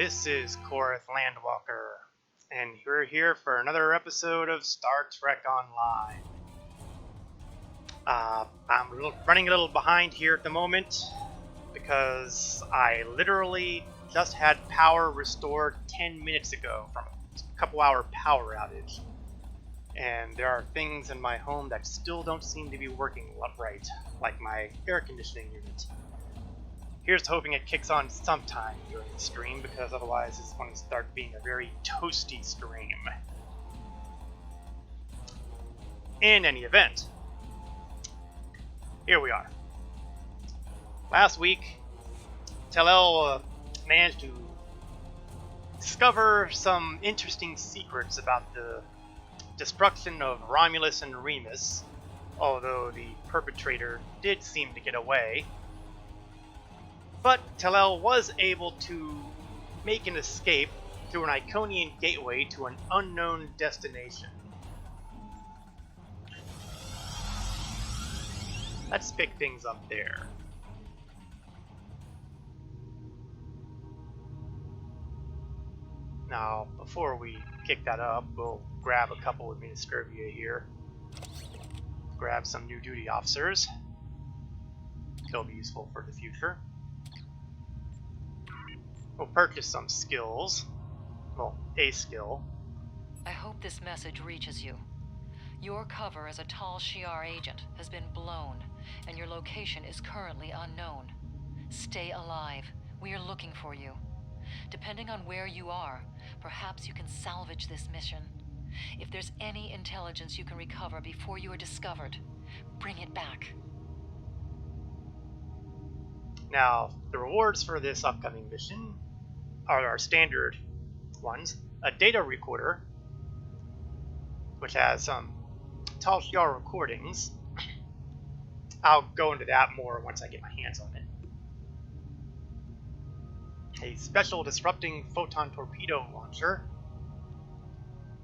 This is Korath Landwalker, and we're here for another episode of Star Trek Online. I'm running a little behind here at the moment because I literally just had power restored 10 minutes ago from a couple hour power outage. And there are things in my home that still don't seem to be working right, like my air conditioning unit. Here's hoping it kicks on sometime during the stream, because otherwise it's going to start being a very toasty stream. In any event, here we are. Last week, Tellel managed to discover some interesting secrets about the destruction of Romulus and Remus, although the perpetrator did seem to get away. But Tellel was able to make an escape through an Iconian gateway to an unknown destination. Let's pick things up there. Now, before we kick that up, we'll grab a couple of Administrivia here. Grab some new duty officers. They'll be useful for the future. We'll purchase some skills. Well, a skill. I hope this message reaches you. Your cover as a Tal Shiar agent has been blown, and your location is currently unknown. Stay alive. We are looking for you. Depending on where you are, perhaps you can salvage this mission. If there's any intelligence you can recover before you are discovered, bring it back. Now, the rewards for this upcoming mission are our standard ones. A data recorder, which has some Tal Shiar recordings. I'll go into that more once I get my hands on it. A special disrupting photon torpedo launcher.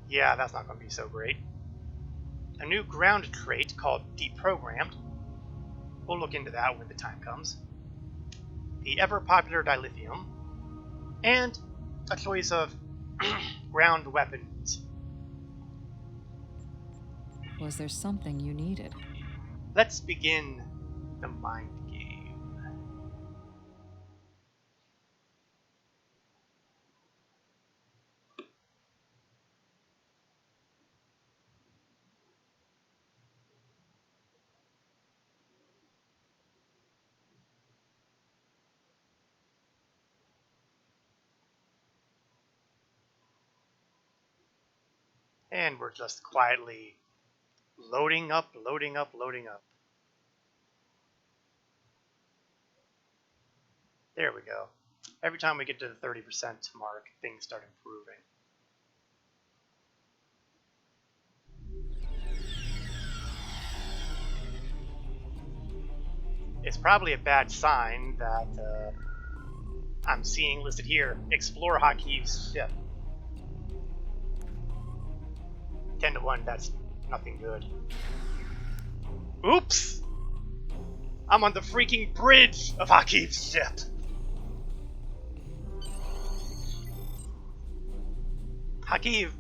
Yeah, that's not going to be so great. A new ground trait called Deprogrammed. We'll look into that when the time comes. The ever-popular dilithium. And a choice of ground weapons. Was there something you needed? Let's begin the mind game. And we're just quietly loading up. There we go. Every time we get to the 30% mark, things start improving. It's probably a bad sign that I'm seeing listed here, explore Hakiv's ship. 10-1, that's nothing good. Oops! I'm on the freaking bridge of Hakiv's ship! Hakiv,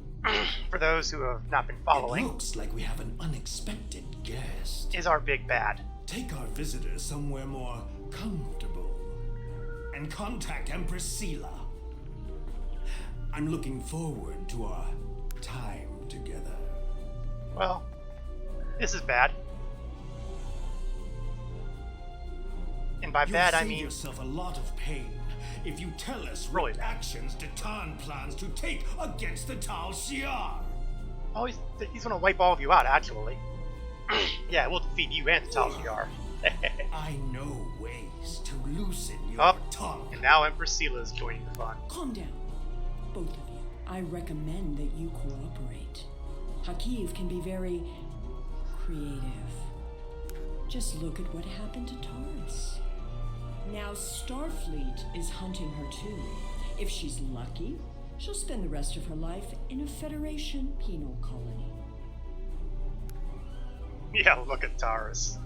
for those who have not been following, it looks like we have an unexpected guest. Is our big bad. Take our visitor somewhere more comfortable and contact Empress Sela. I'm looking forward to our time together. Well, this is bad. And by bad, I mean... You'll save yourself a lot of pain if you tell us really what bad. actions Datan plans to take against the Tal Shiar. Oh, he's gonna wipe all of you out, actually. Yeah, we'll defeat you and the Tal Shiar. I know ways to loosen your tongue. And now Empress Sela is joining the fun. Calm down, both of you. I recommend that you cooperate. Hakiv can be very creative. Just look at what happened to Taurus. Now Starfleet is hunting her too. If she's lucky, she'll spend the rest of her life in a Federation penal colony. Yeah, look at Taurus.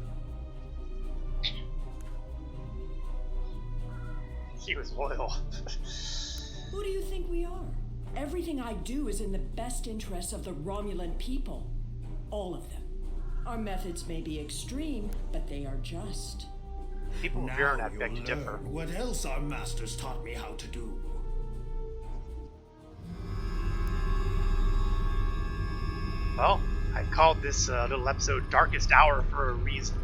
She was loyal. Who do you think we are? Everything I do is in the best interests of the Romulan people. All of them. Our methods may be extreme, but they are just. People of Viren, I beg to differ. What else our masters taught me how to do. Well, I called this little episode Darkest Hour for a reason.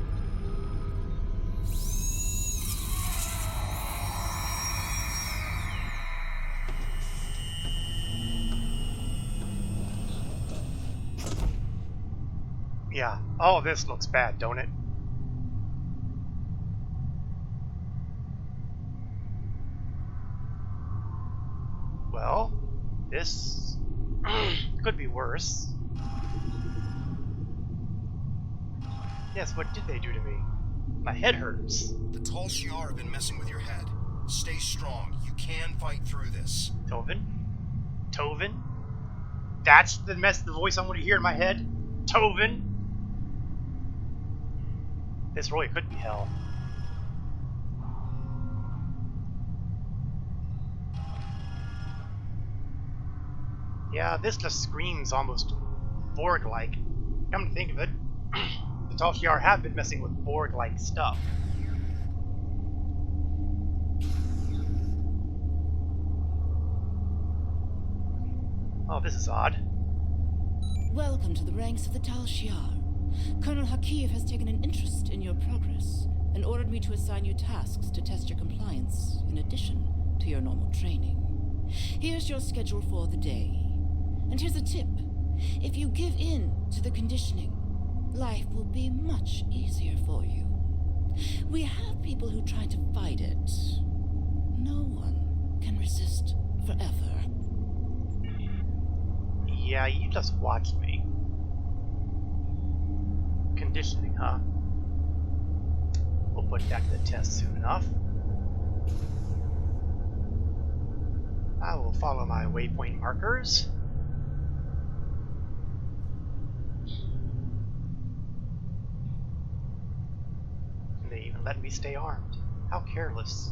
Yeah, all of this looks bad, don't it? Well, this could be worse. Yes, what did they do to me? My head hurts. The Tal Shiar have been messing with your head. Stay strong. You can fight through this. Tovin? Tovin? That's the voice I want to hear in my head? Tovin? This really could be hell. Yeah, this just screams almost Borg-like. Come to think of it, the Tal Shiar have been messing with Borg-like stuff. Oh, this is odd. Welcome to the ranks of the Tal Shiar. Colonel Hakiv has taken an interest in your progress and ordered me to assign you tasks to test your compliance, in addition to your normal training. Here's your schedule for the day. And here's a tip. If you give in to the conditioning, life will be much easier for you. We have people who try to fight it. No one can resist forever. Yeah, you just watched me. Conditioning, huh? We'll put that to the test soon enough. I will follow my waypoint markers. And they even let me stay armed. How careless.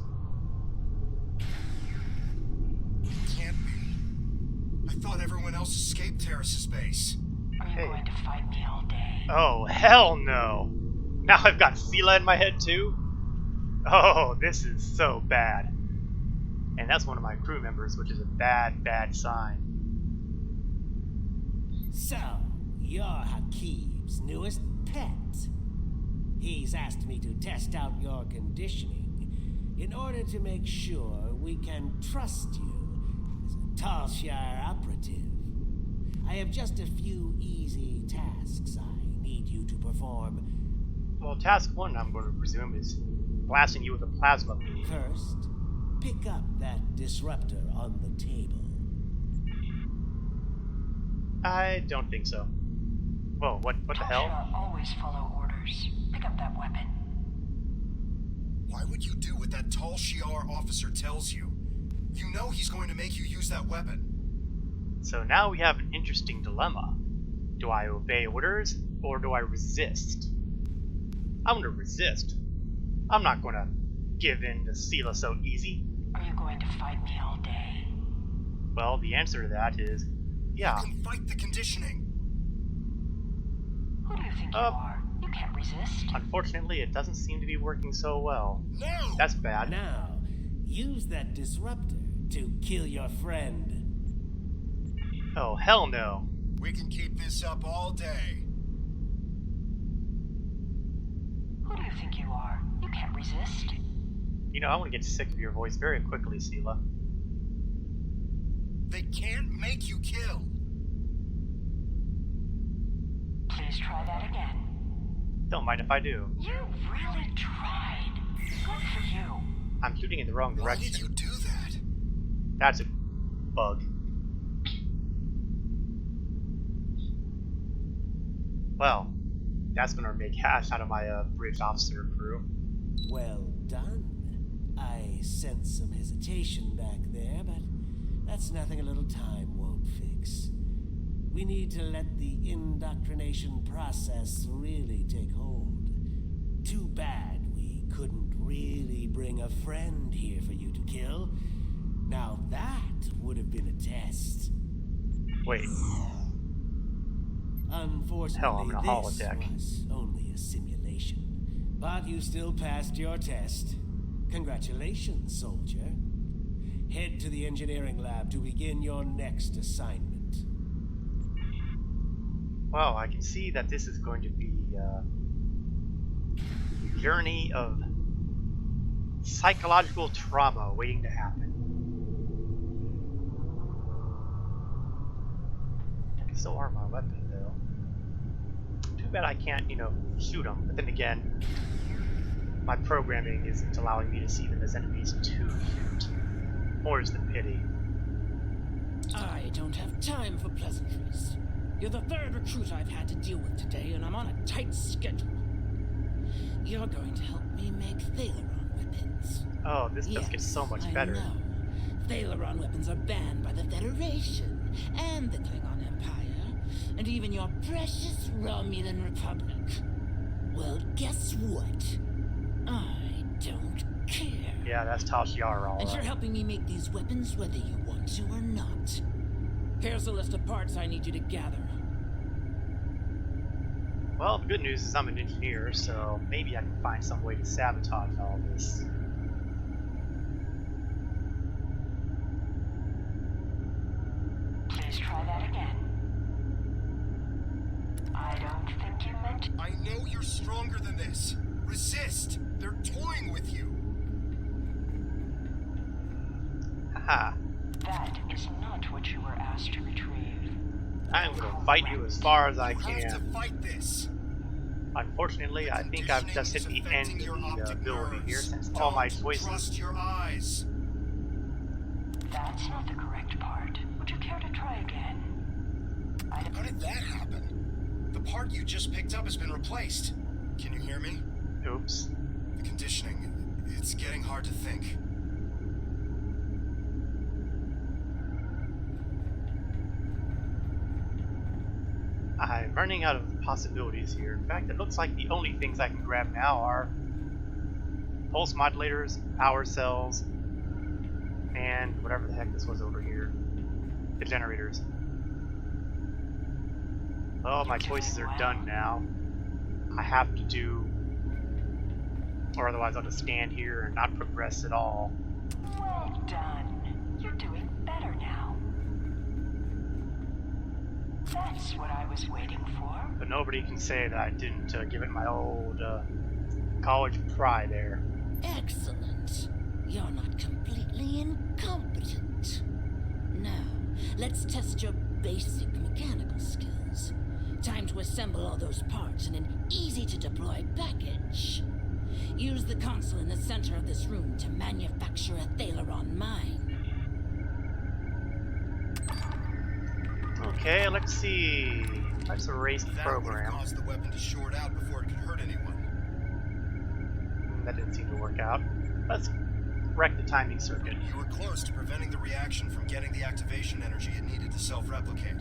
Can't be. I thought everyone else escaped Terrace's base. Are you going to fight me all day? Oh, hell no! Now I've got Sela in my head too? Oh, this is so bad. And that's one of my crew members, which is a bad, bad sign. So, you're Hakiv's newest pet. He's asked me to test out your conditioning in order to make sure we can trust you as a Tal Shiar operative. I have just a few easy tasks I need you to perform. Well, task one, I'm going to presume, is blasting you with a plasma beam. First, pick up that disruptor on the table. I don't think so. Whoa, what the hell? Always follow orders. Pick up that weapon. Why would you do what that Tal Shiar officer tells you? You know he's going to make you use that weapon. So now we have an interesting dilemma. Do I obey orders, or do I resist? I'm gonna resist. I'm not gonna give in to Sela so easy. Are you going to fight me all day? Well, the answer to that is, yeah. You can fight the conditioning. Who do you think you are? You can't resist. Unfortunately, it doesn't seem to be working so well. No! That's bad. Now, use that disruptor to kill your friend. Oh, hell no. We can keep this up all day. Who do you think you are? You can't resist. You know, I want to get sick of your voice very quickly, Sela. They can't make you kill. Please try that again. Don't mind if I do. You really tried. Good for you. I'm shooting in the wrong Why direction. did you do that? That's a bug. Well, that's gonna make hash out of my bridge officer crew. Well done. I sense some hesitation back there, but that's nothing a little time won't fix. We need to let the indoctrination process really take hold. Too bad we couldn't really bring a friend here for you to kill. Now that would have been a test. Wait. Unfortunately, Hell, I'm in a this holodeck. was only a simulation. But you still passed your test. Congratulations, soldier. Head to the engineering lab to begin your next assignment. Well, I can see that this is going to be a journey of psychological trauma waiting to happen. I can still arm my weapon, though. Too bad I can't, shoot them. But then again, my programming isn't allowing me to see them as enemies to shoot. More's the pity. I don't have time for pleasantries. You're the third recruit I've had to deal with today, and I'm on a tight schedule. You're going to help me make Thaleron weapons. Oh, this does get so much better. I know. Thaleron weapons are banned by the Federation and the Klingon Empire, and even your precious Romulan Republic. Well, guess what? I don't care. Yeah, that's Tal Shiar, all And you're right. helping me make these weapons whether you want to or not. Here's a list of parts I need you to gather. Well, the good news is I'm an engineer, so maybe I can find some way to sabotage all this. Please try that again. I don't think you meant... I know you're stronger than this. Resist. They're toying with you. Haha. That is not what you were asked to retrieve. I'm gonna fight you as far as I You have to can. fight this. Unfortunately, I think I've just hit the end of the ability here since all my choices. Trust your eyes. That's not the correct part. Would you care to try again? How did that happen? The part you just picked up has been replaced. Can you hear me? Oops. The conditioning, it's getting hard to think. I'm running out of possibilities here. In fact, it looks like the only things I can grab now are pulse modulators, power cells, and whatever the heck this was over here. The generators. Well, my choices are done now. I have to do, or otherwise I'll just stand here and not progress at all. Well done. You're doing better now. That's what I was waiting for. But nobody can say that I didn't give it my old college pride there. Excellent. You're not completely incompetent. Now, let's test your basic mechanical skills. Time to assemble all those parts in an easy-to-deploy package. Use the console in the center of this room to manufacture a Thaleron mine. Okay, let's see. Let's erase the That would have program. caused the weapon to short out before it could hurt anyone. That didn't seem to work out. Let's wreck the timing circuit. You were close to preventing the reaction from getting the activation energy it needed to self-replicate.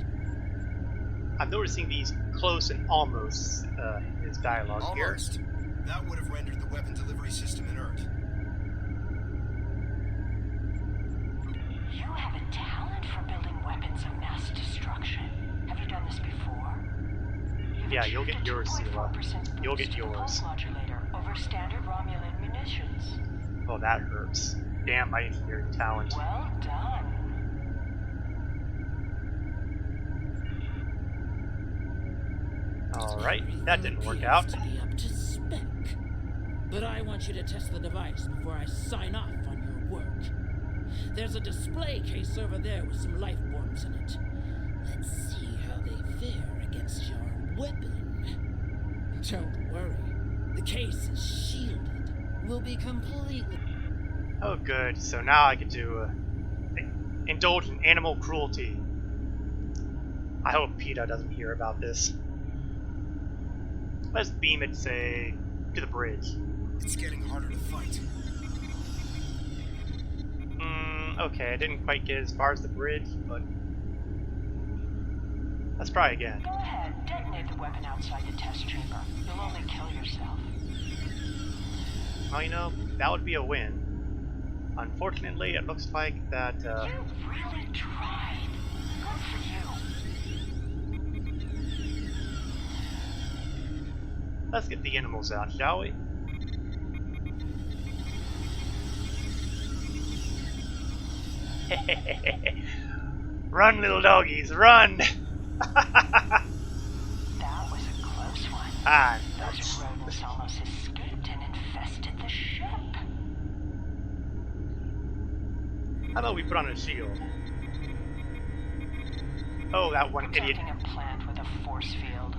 I'm noticing these close and almost in his dialogue here. Almost. That would have rendered the weapon delivery system inert. You have a talent for building weapons of mass destruction. Have you done this before? Yeah, you'll get yours, Sela. 2.4% You'll get boost to the pulse yours. modulator over standard Romulan munitions. Oh, that hurts. Damn my engineering talent. Well done. Alright, that didn't work Everything out. appears to be up to spec. But I want you to test the device before I sign off on your work. There's a display case over there with some life forms in it. Let's see how they fare against your weapon. Don't worry, the case is shielded. We'll be completely... Oh, good. So now I can do indulge in animal cruelty. I hope PETA doesn't hear about this. Let's beam it, say, to the bridge. It's getting harder to fight. Okay, I didn't quite get as far as the bridge, but let's try again. Go ahead, detonate the weapon outside the test chamber. You'll only kill yourself. Well, that would be a win. Unfortunately, it looks like that, You really tried. Good for you. let's get the animals out, shall we? Run, little doggies, run! That was a close one. Ah, Those nuts. rodents almost escaped and infested the ship. How about we put on a shield? Oh, that one idiot. Protecting a plant with a force field.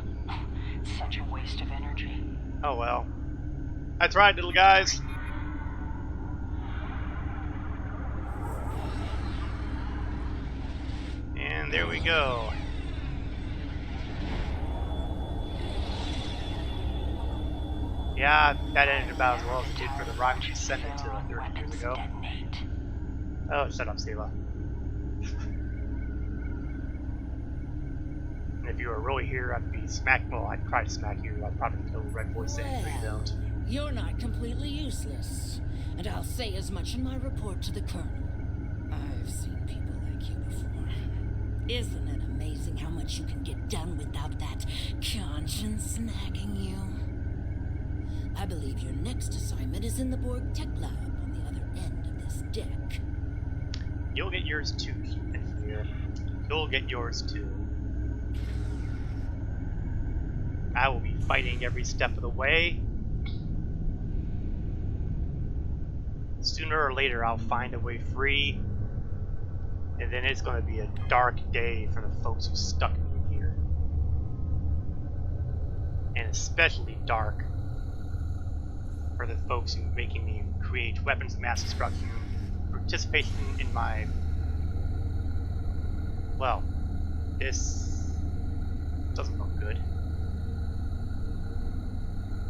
Such a waste of energy. Oh well. That's right, little guys. And there we go. Yeah, that ended about as well as it did for the rocket you sent it to 30 years ago. Detonate. Oh, shut up, Sela. And if you were really here, I'd be well, I'd try to smack you. I'd probably get a little red voice saying, no, you don't. You're not completely useless, and I'll say as much in my report to the Colonel. I've seen people like you before. Isn't it amazing how much you can get done without that conscience nagging you? I believe your next assignment is in the Borg Tech Lab on the other end of this deck. You'll get yours too, engineer. You'll get yours too. I will be fighting every step of the way. Sooner or later, I'll find a way free. And then it's going to be a dark day for the folks who stuck me in here. And especially dark for the folks who are making me create weapons of mass destruction, participation in my... Well, this doesn't look good.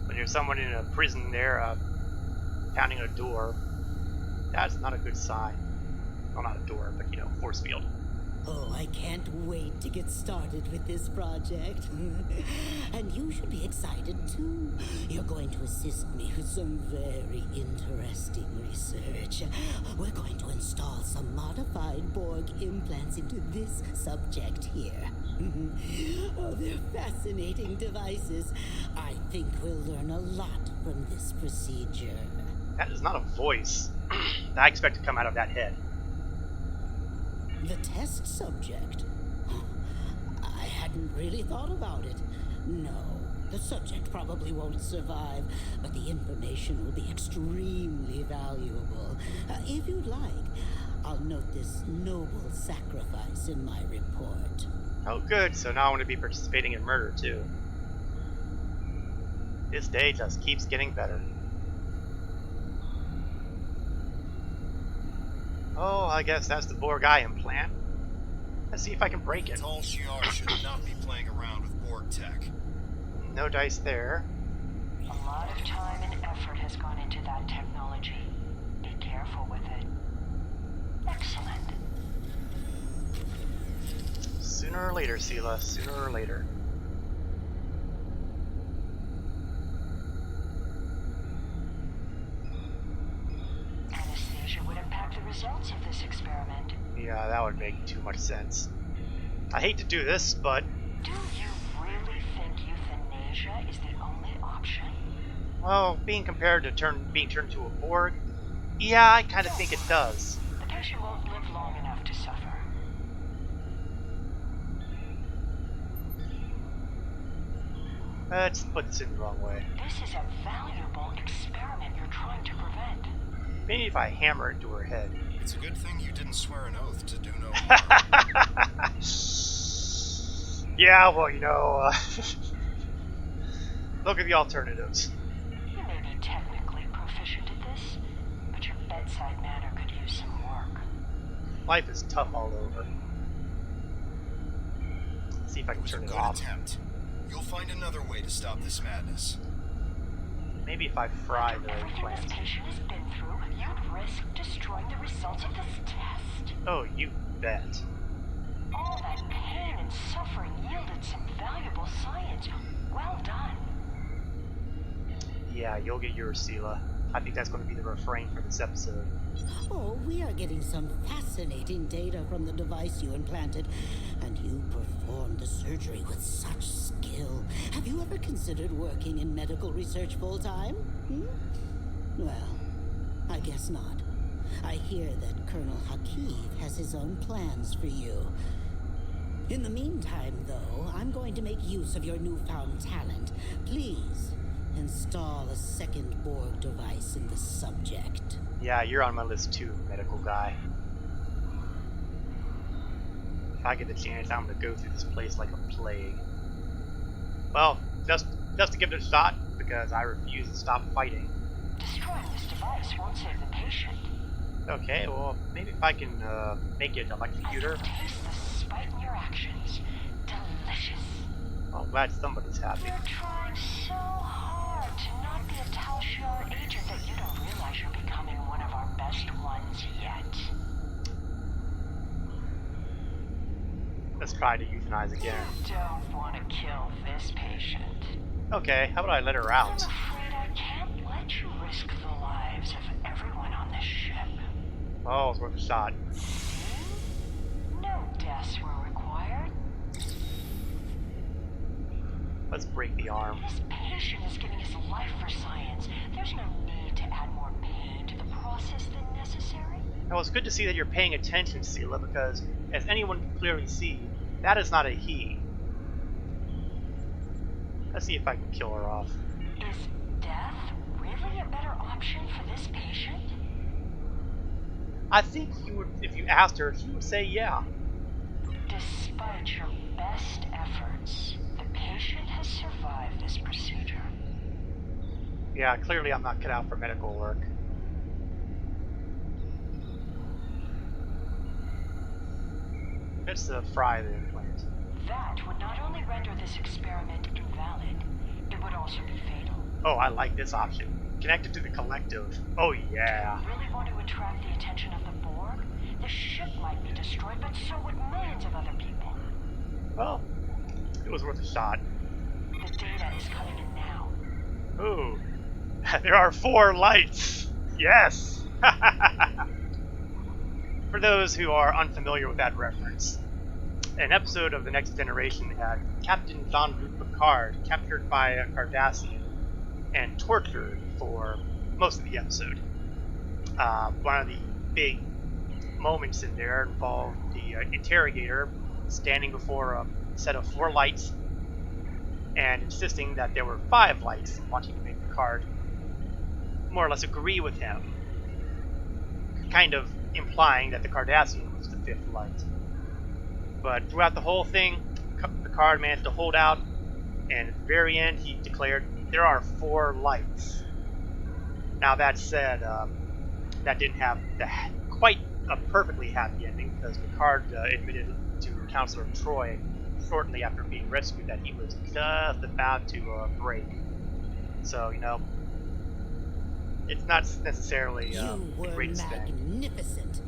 When there's someone in a prison there, pounding a door, that's not a good sign. Well, not a door, but, you know, force field. Oh, I can't wait to get started with this project. And you should be excited too. You're going to assist me with some very interesting research. We're going to install some modified Borg implants into this subject here. Oh, they're fascinating devices. I think we'll learn a lot from this procedure. That is not a voice that I expect to come out of that head. The test subject? I hadn't really thought about it. No, the subject probably won't survive, but the information will be extremely valuable. If you'd like, I'll note this noble sacrifice in my report. Oh, good. So now I want to be participating in murder, too. This day just keeps getting better. Oh, I guess that's the Borg eye implant. Let's see if I can break it. Tal Shiar should not be playing around with Borg tech. No dice there. A lot of time and effort has gone into that technology. Be careful with it. Excellent. Sooner or later, Sela. Sooner or later. Anesthesia would impact the results of this experiment. Yeah, that would make too much sense. I hate to do this, but... Do you really think euthanasia is the only option? Well, being compared to being turned to a Borg, yeah, I kind of think it does. The patient won't live long enough to suffer. Let's put this in the wrong way. This is a valuable experiment you're trying to prevent. Maybe if I hammer it to her head. It's a good thing you didn't swear an oath to do no harm. Yeah, well, you know, look at the alternatives. You may be technically proficient at this, but your bedside manner could use some work. Life is tough all over. Let's see if I can It was a turn it good off. attempt. You'll find another way to stop this madness. Maybe if I fry the Everything implant. this patient has been through, you'd risk destroying the results of this test. Oh, you bet. All that pain and suffering yielded some valuable science. Well done. Yeah, you'll get yours, Sela. I think that's going to be the refrain for this episode. Oh, we are getting some fascinating data from the device you implanted, and you performed the surgery with such skill. Have you ever considered working in medical research full-time? Well, I guess not. I hear that Colonel Hakiv has his own plans for you. In the meantime, though, I'm going to make use of your newfound talent. Please, install a second Borg device in the subject. Yeah, you're on my list too, medical guy. If I get the chance, I'm gonna go through this place like a plague. Well, just to give it a shot, because I refuse to stop fighting. Destroying this device won't save the patient. Okay, well, maybe if I can make it I electrocutor. can taste the spite in your actions. Delicious. Well, I'm glad somebody's happy. You're trying so hard to not be a Tal Shiar agent that you don't realize you're becoming one of our best ones yet. Let's try to euthanize You again. don't want to kill this patient. Okay, how about I let her I'm out? afraid I can't let you risk the lives of everyone on this ship. Oh, it's worth a shot. No deaths were required. Let's break the arm. This patient is giving his life for science. There's no need to add more pain to the process than necessary. Now, it's good to see that you're paying attention, Sela, because as anyone can clearly see, that is not a he. Let's see if I can kill her off. Is death really a better option for this patient? I think you would, if you asked her, she would say yeah. Despite your best efforts, the patient has survived this procedure. Yeah, clearly I'm not cut out for medical work. Let's fry the implant. That would not only render this experiment invalid, it would also be fatal. Oh, I like this option. Connected to the collective. Oh yeah. Do you really want to attract the attention of the Borg? The ship might be destroyed, but so would millions of other people. Well, it was worth a shot. The data is coming in now. Ooh, there are 4 lights. Yes. For those who are unfamiliar with that reference, an episode of The Next Generation had Captain Jean-Luc Picard captured by a Cardassian and tortured for most of the episode. One of the big moments in there involved the interrogator standing before a set of 4 lights and insisting that there were 5 lights, wanting to make Picard more or less agree with him, kind of implying that the Cardassian was the 5th light. But throughout the whole thing, Picard managed to hold out, and at the very end he declared, there are 4 lights. Now that said, that didn't have quite a perfectly happy ending, because Picard admitted to Counselor Troy shortly after being rescued that he was just about to break. So, you know, it's not necessarily You the were greatest thing. magnificent.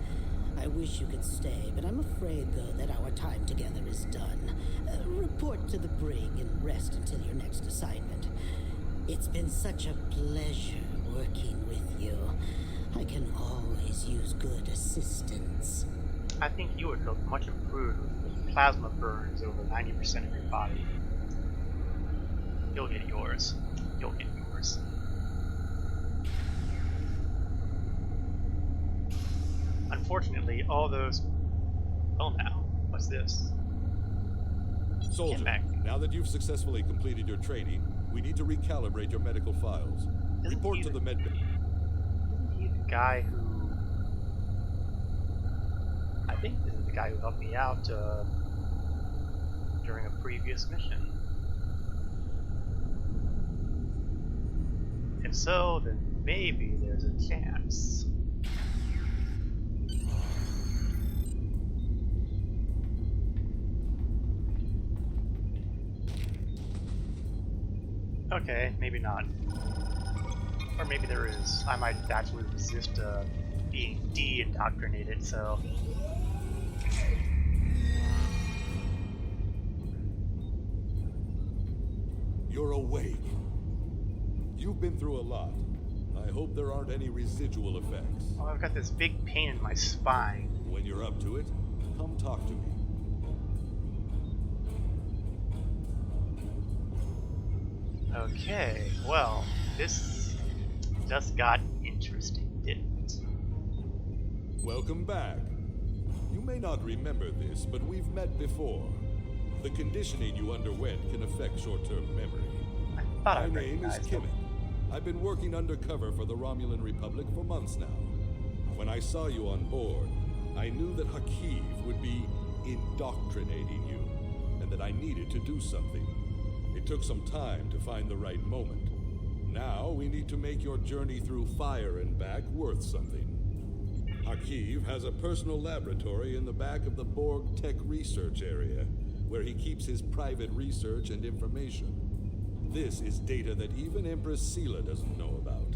I wish you could stay, but I'm afraid, though, that our time together is done. Report to the brig and rest until your next assignment. It's been such a pleasure working with you. I can always use good assistance. I think you would look much improved with plasma burns over 90% of your body. You'll get yours. You'll get yours. Unfortunately, all those... Oh, now. What's this? Soldier, Back. now that you've successfully completed your training, we need to recalibrate your medical files. Report to the med bay. Isn't he the guy who... I think this is the guy who helped me out during a previous mission. If so, then maybe there's a chance. Okay, maybe not. Or maybe there is. I might actually resist being de-indoctrinated, so... You're awake. You've been through a lot. I I hope there aren't any residual effects. Oh, I've got this big pain in my spine. When you're up to it, come talk to me. Okay, well, this just got interesting, didn't it? Welcome back. You may not remember this, but we've met before. The conditioning you underwent can affect short-term memory. I thought I My name is recognized him. Kimmett. I've been working undercover for the Romulan Republic for months now. When I saw you on board, I knew that Hakiv would be indoctrinating you, and that I needed to do something. It took some time to find the right moment. Now we need to make your journey through fire and back worth something. Hakiv has a personal laboratory in the back of the Borg Tech Research Area, where he keeps his private research and information. This is data that even Empress Sela doesn't know about.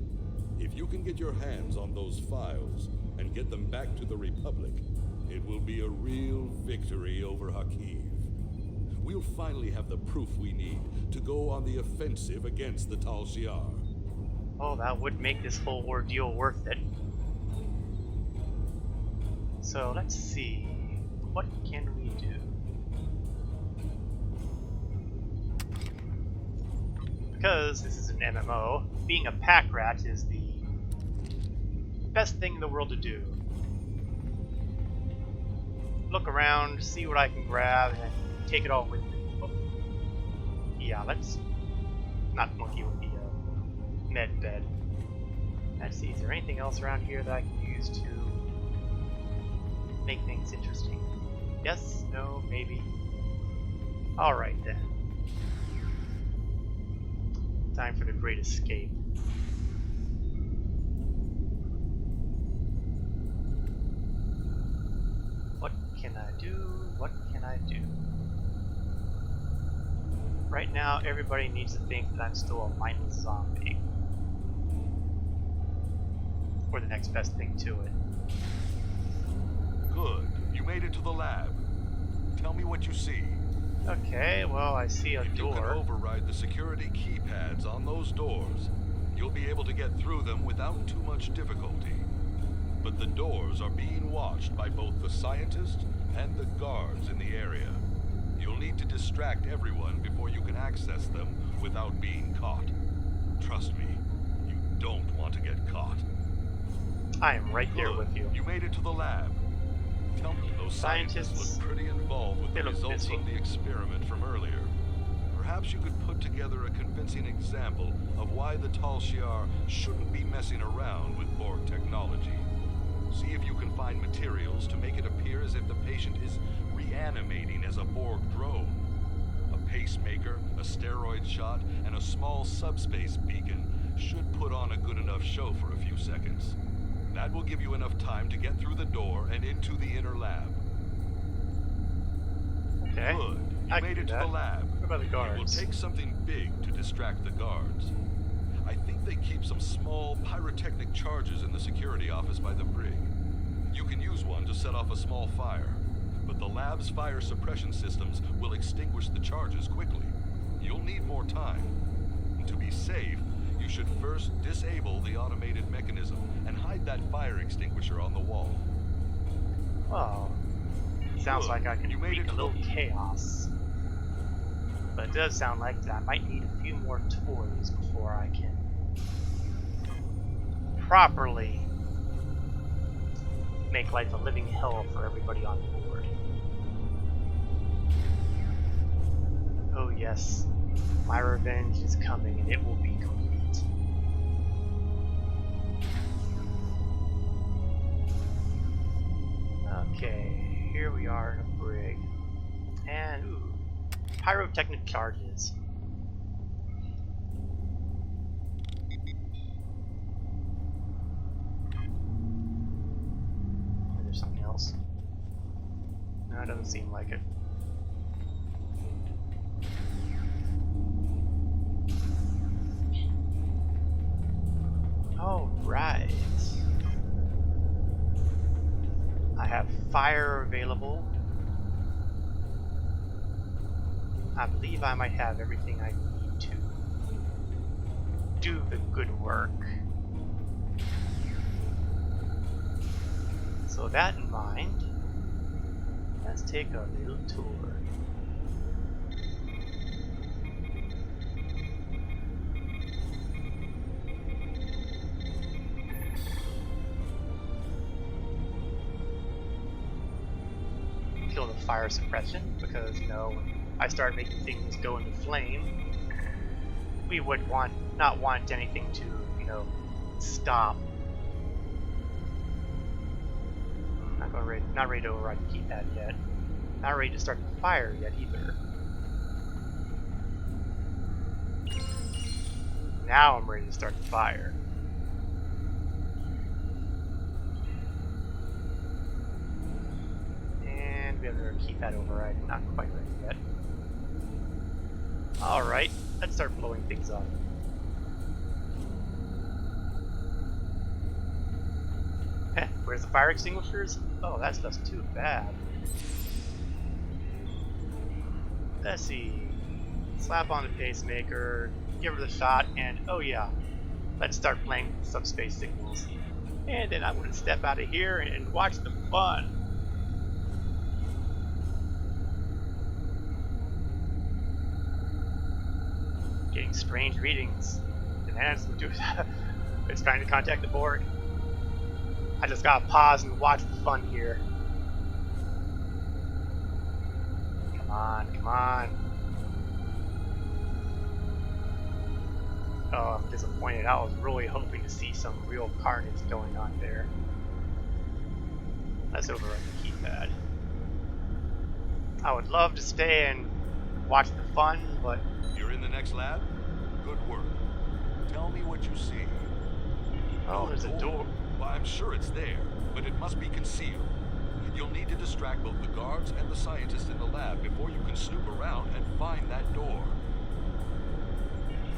If you can get your hands on those files and get them back to the Republic, it will be a real victory over Hakiv. We'll finally have the proof we need to go on the offensive against the Tal Shiar. Oh, that would make this whole ordeal worth it. So let's see, what can we do? Because this is an MMO, being a pack rat is the best thing in the world to do. Look around, see what I can grab, and take it all with me. Oh. Yeah, let's not monkey with the med bed. Let's see, is there anything else around here that I can use to make things interesting? Yes, no, maybe. Alright then. Time for the great escape. What can I do? What can I do? Right now, everybody needs to think that I'm still a mindless zombie. Or the next best thing to it. Good. You made it to the lab. Tell me what you see. Okay, well, I see a If you can door. override the security keypads on those doors, you'll be able to get through them without too much difficulty. But the doors are being watched by both the scientists and the guards in the area. You'll need to distract everyone before you can access them without being caught. Trust me, you don't want to get caught. I am right there Good. with you. You made it to the lab. Tell me, those scientists look pretty involved with They the look results busy. of the experiment from earlier. Perhaps you could put together a convincing example of why the Tal Shiar shouldn't be messing around with Borg technology. See if you can find materials to make it appear as if the patient is reanimating as a Borg drone. A pacemaker, a steroid shot, and a small subspace beacon should put on a good enough show for a few seconds. That will give you enough time to get through the door and into the inner lab. Okay. Good. You I can made do it to that. the lab. What about the It will guards? take something big to distract the guards. I think they keep some small pyrotechnic charges in the security office by the brig. You can use one to set off a small fire, but the lab's fire suppression systems will extinguish the charges quickly. You'll need more time. To be safe, you should first disable the automated mechanism and hide that fire extinguisher on the wall. Well, sounds Good. like I can You made wreak it a to little the- chaos. But it does sound like I might need a few more toys before I can properly make life a living hell for everybody on board. Oh yes, my revenge is coming and it will be complete. Okay, here we are in a brig. And, ooh, pyrotechnic charges. Is there something else? No, it doesn't seem like it. Oh, right. I have fire available. I believe I might have everything I need to do the good work. So that in mind, let's take a little tour. Kill the fire suppression, because, you know, when I start making things go into flame, we would not want anything to, you know, stop. Not ready to override the keypad yet. Not ready to start the fire yet either. Now I'm ready to start the fire. And we have another keypad override. Not quite ready yet. Alright, let's start blowing things up. Heh, where's the fire extinguishers? Oh, that stuff's too bad. Let's see. Slap on the pacemaker, give her the shot, and oh yeah, let's start playing with subspace signals. And then I'm going to step out of here and watch the fun. Getting strange readings. It's trying to contact the Borg. I just gotta pause and watch the fun here. Come on, come on. Oh, I'm disappointed. I was really hoping to see some real carnage going on there. Let's override the keypad. I would love to stay and watch the fun, but... You're in the next lab? Good work. Tell me what you see. Oh, there's a door. Well, I'm sure it's there, but it must be concealed. You'll need to distract both the guards and the scientists in the lab before you can snoop around and find that door.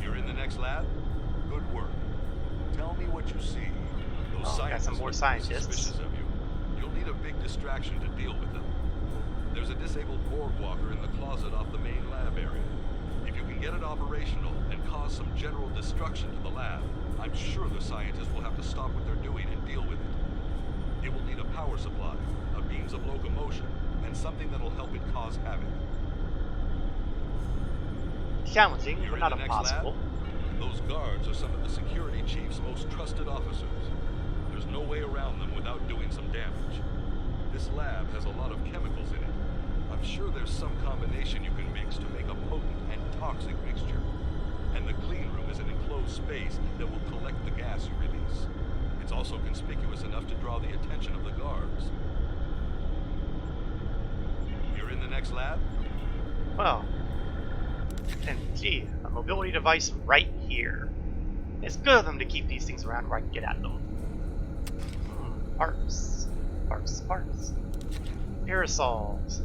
You're in the next lab? Good work. Tell me what you see. Those scientists got some more look scientists. suspicious of you. You'll need a big distraction to deal with them. There's a disabled Borg walker in the closet off the main lab area. If you can get it operational and cause some general destruction to the lab, I'm sure the scientists will have to stop what they're doing and deal with it. It will need a power supply, a means of locomotion, and something that'll help it cause havoc. Challenging, You're but in not the next impossible. lab? Those guards are some of the security chief's most trusted officers. There's no way around them without doing some damage. This lab has a lot of chemicals in it. I'm sure there's some combination you can mix to make a potent and toxic mixture. And the clean room is an enclosed space that will collect the gas you release. It's also conspicuous enough to draw the attention of the guards. You're in the next lab? Well, and gee, a mobility device right here. It's good of them to keep these things around where I can get at them. Parts. Parasols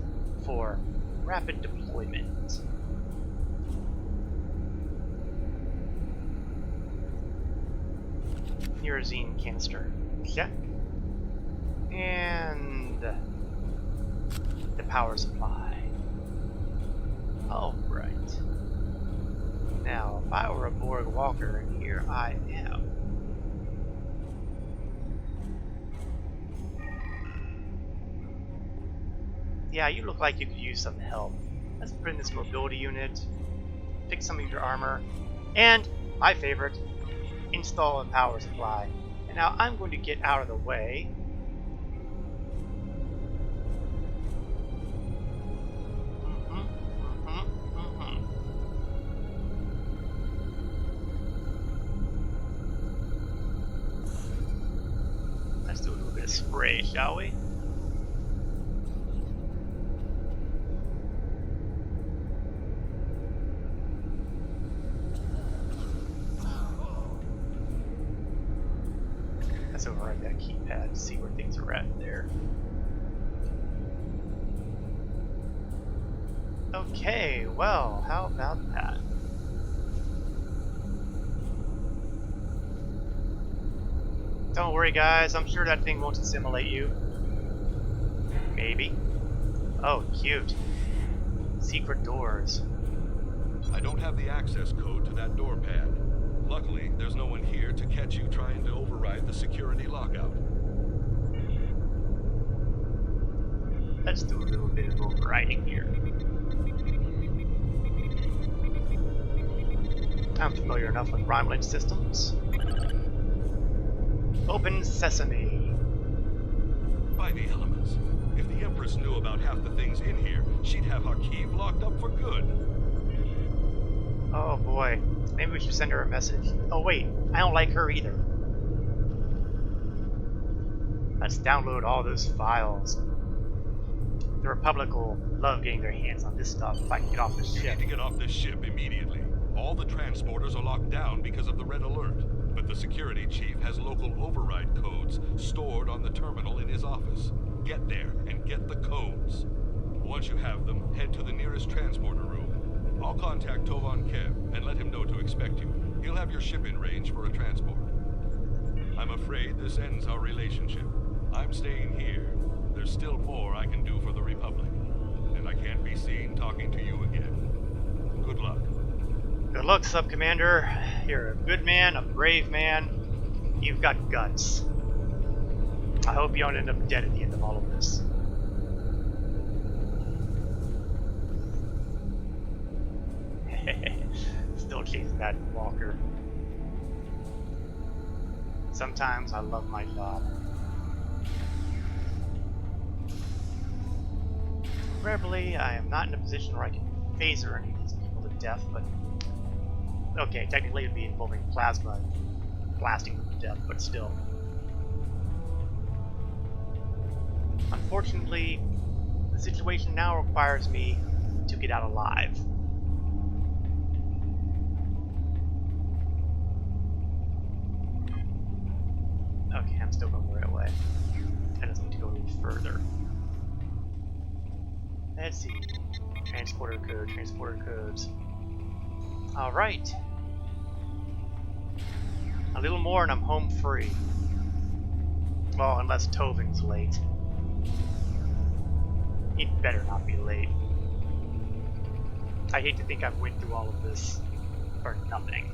for rapid deployment. Kerosene canister. Check. And the power supply. Alright. Now, if I were a Borg walker, and here I am. Yeah, you look like you could use some help. Let's put in this mobility unit, fix some of your armor, and, my favorite, install a power supply. And now I'm going to get out of the way. Let's do a little bit of spray, shall we? Let's override that keypad to see where things are at there. Okay, well, how about that? Don't worry, guys, I'm sure that thing won't assimilate you. Maybe. Oh, cute. Secret doors. I don't have the access code to that door pad. Luckily, there's no one here to catch you trying to override the security lockout. let's do a little bit of overriding here. I'm familiar enough with Romulan systems. Open sesame. By the elements. If the Empress knew about half the things in here, she'd have Hakiv locked up for good. Oh boy. Maybe we should send her a message. Oh wait, I don't like her either. Let's download all those files. The Republic will love getting their hands on this stuff if I can get off this You ship. need to get off this ship immediately. All the transporters are locked down because of the red alert. But the security chief has local override codes stored on the terminal in his office. Get there and get the codes. Once you have them, head to the nearest transporter room. I'll contact Tovan Kev and let him know to expect you. He'll have your ship in range for a transport. I'm afraid this ends our relationship. I'm staying here. There's still more I can do for the Republic. And I can't be seen talking to you again. Good luck. Good luck, Sub-Commander. You're a good man, a brave man. You've got guts. I hope you don't end up dead at the end of all of this. Still chasing that walker. Sometimes I love my job. Preferably, I am not in a position where I can phaser any of these people to death, but okay, technically it'd be involving plasma and blasting them to death, but still. Unfortunately, the situation now requires me to get out alive. Okay, I'm still going the right way. I just need to go a little further. Let's see. Transporter codes. Alright. A little more and I'm home free. Well, unless Tovin's late. He'd better not be late. I hate to think I've went through all of this for nothing.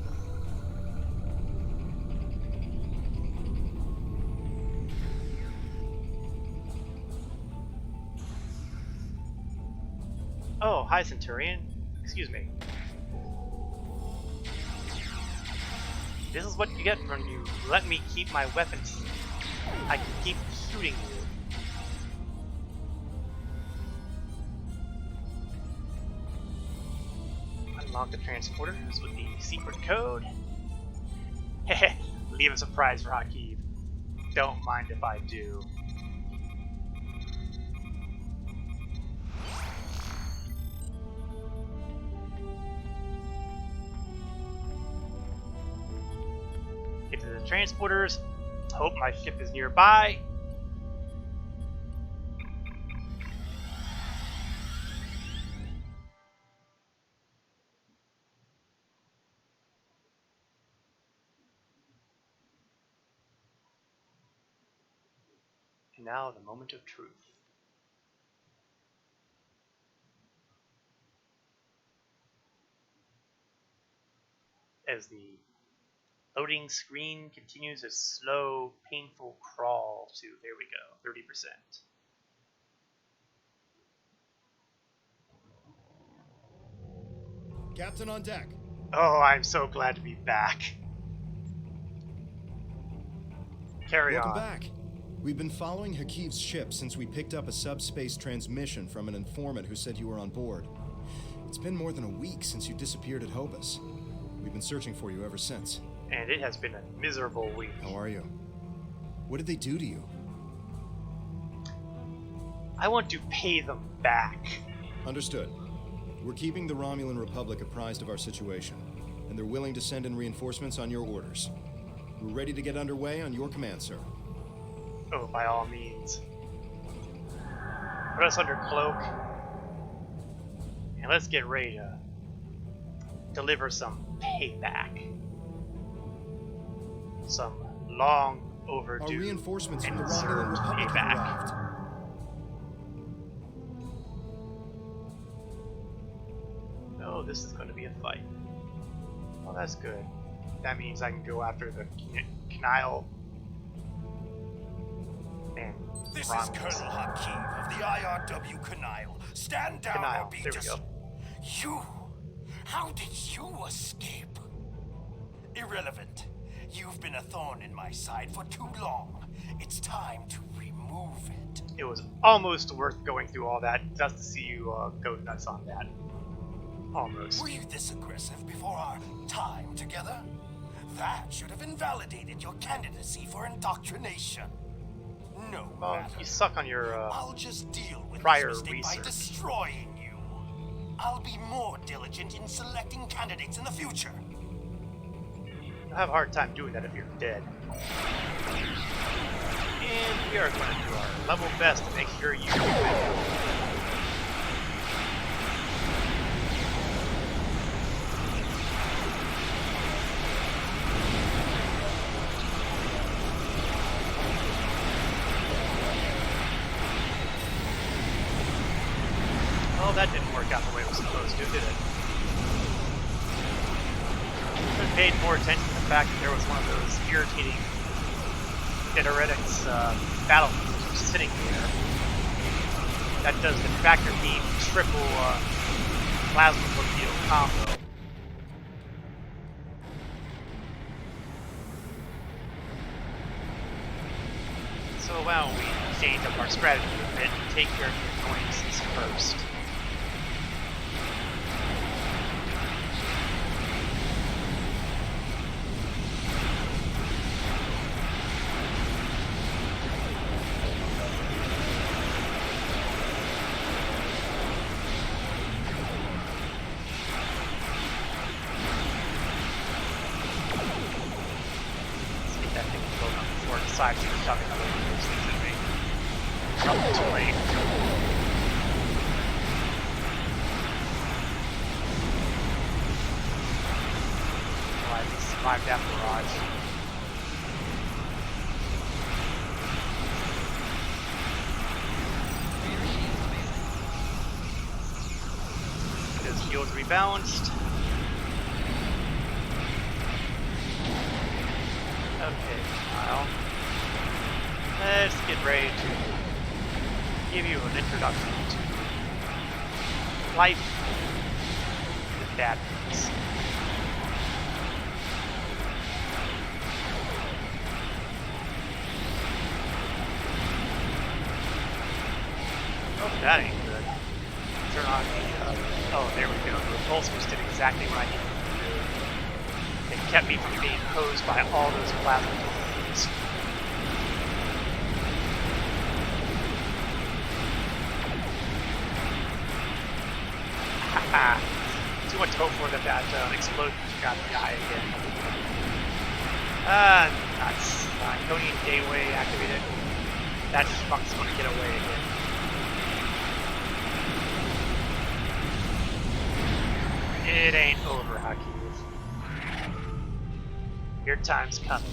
Oh, hi Centurion. Excuse me. This is what you get when you let me keep my weapons. I can keep shooting you. Unlock the transporters with the secret code. Heh, leave a surprise for Hakiv. Don't mind if I do. Get to the transporters. Hope my ship is nearby. And now the moment of truth. As the loading screen continues its slow, painful crawl to, there we go, 30%. Captain on deck. Oh, I'm so glad to be back. Carry Welcome on. back. We've been following Hakiv's ship since we picked up a subspace transmission from an informant who said you were on board. It's been more than a week since you disappeared at Hobus. We've been searching for you ever since. And it has been a miserable week. How are you? What did they do to you? I want to pay them back. Understood. We're keeping the Romulan Republic apprised of our situation, and they're willing to send in reinforcements on your orders. We're ready to get underway on your command, sir. Oh, by all means. Put us under cloak. And let's get ready to deliver some payback. Some long overdue Our reinforcements from and the Romulan deserved Republic have payback. arrived. Oh, this is going to be a fight. Well, that's good. That means I can go after the Knile. Man, This wrong is Colonel Hakeem of the IRW Canile. Stand down Canile, or be there we go. You? How did you escape? Irrelevant. You've been a thorn in my side for too long. It's time to remove it. It was almost worth going through all that just to see you go nuts on that. Almost. Were you this aggressive before our time together? That should have invalidated your candidacy for indoctrination. No Well, matter. you suck on your I'll just deal with prior this mistake by research. destroying you. I'll be more diligent in selecting candidates in the future. You'll have a hard time doing that if you're dead. And we are going to do our level best to make sure you win. Well, that didn't work out the way it was supposed to, did it? Should have paid more attention to the fact that there was one of those irritating Deteretics battle just sitting there. That does the tractor beam triple plasma torpedo combo. So why don't we change up our strategy a bit and take care of the annoyances first. Let's get that thing blown up before it decides to shove another one of those things at me. Oh, too late. Well, I survived that barrage. His shields rebalanced. Okay, well, let's get ready to give you an introduction to life with bad things. Oh, that ain't good. Turn on the, oh, there we go. The repulsors did exactly what I needed them to do. It kept me from being hosed by all those plasma torpedoes. Haha. Too much hope for that explosion got the eye again. Nuts. Iconian Gateway activated. That fuck's gonna get away again. It ain't over, Hakeem. Your time's coming.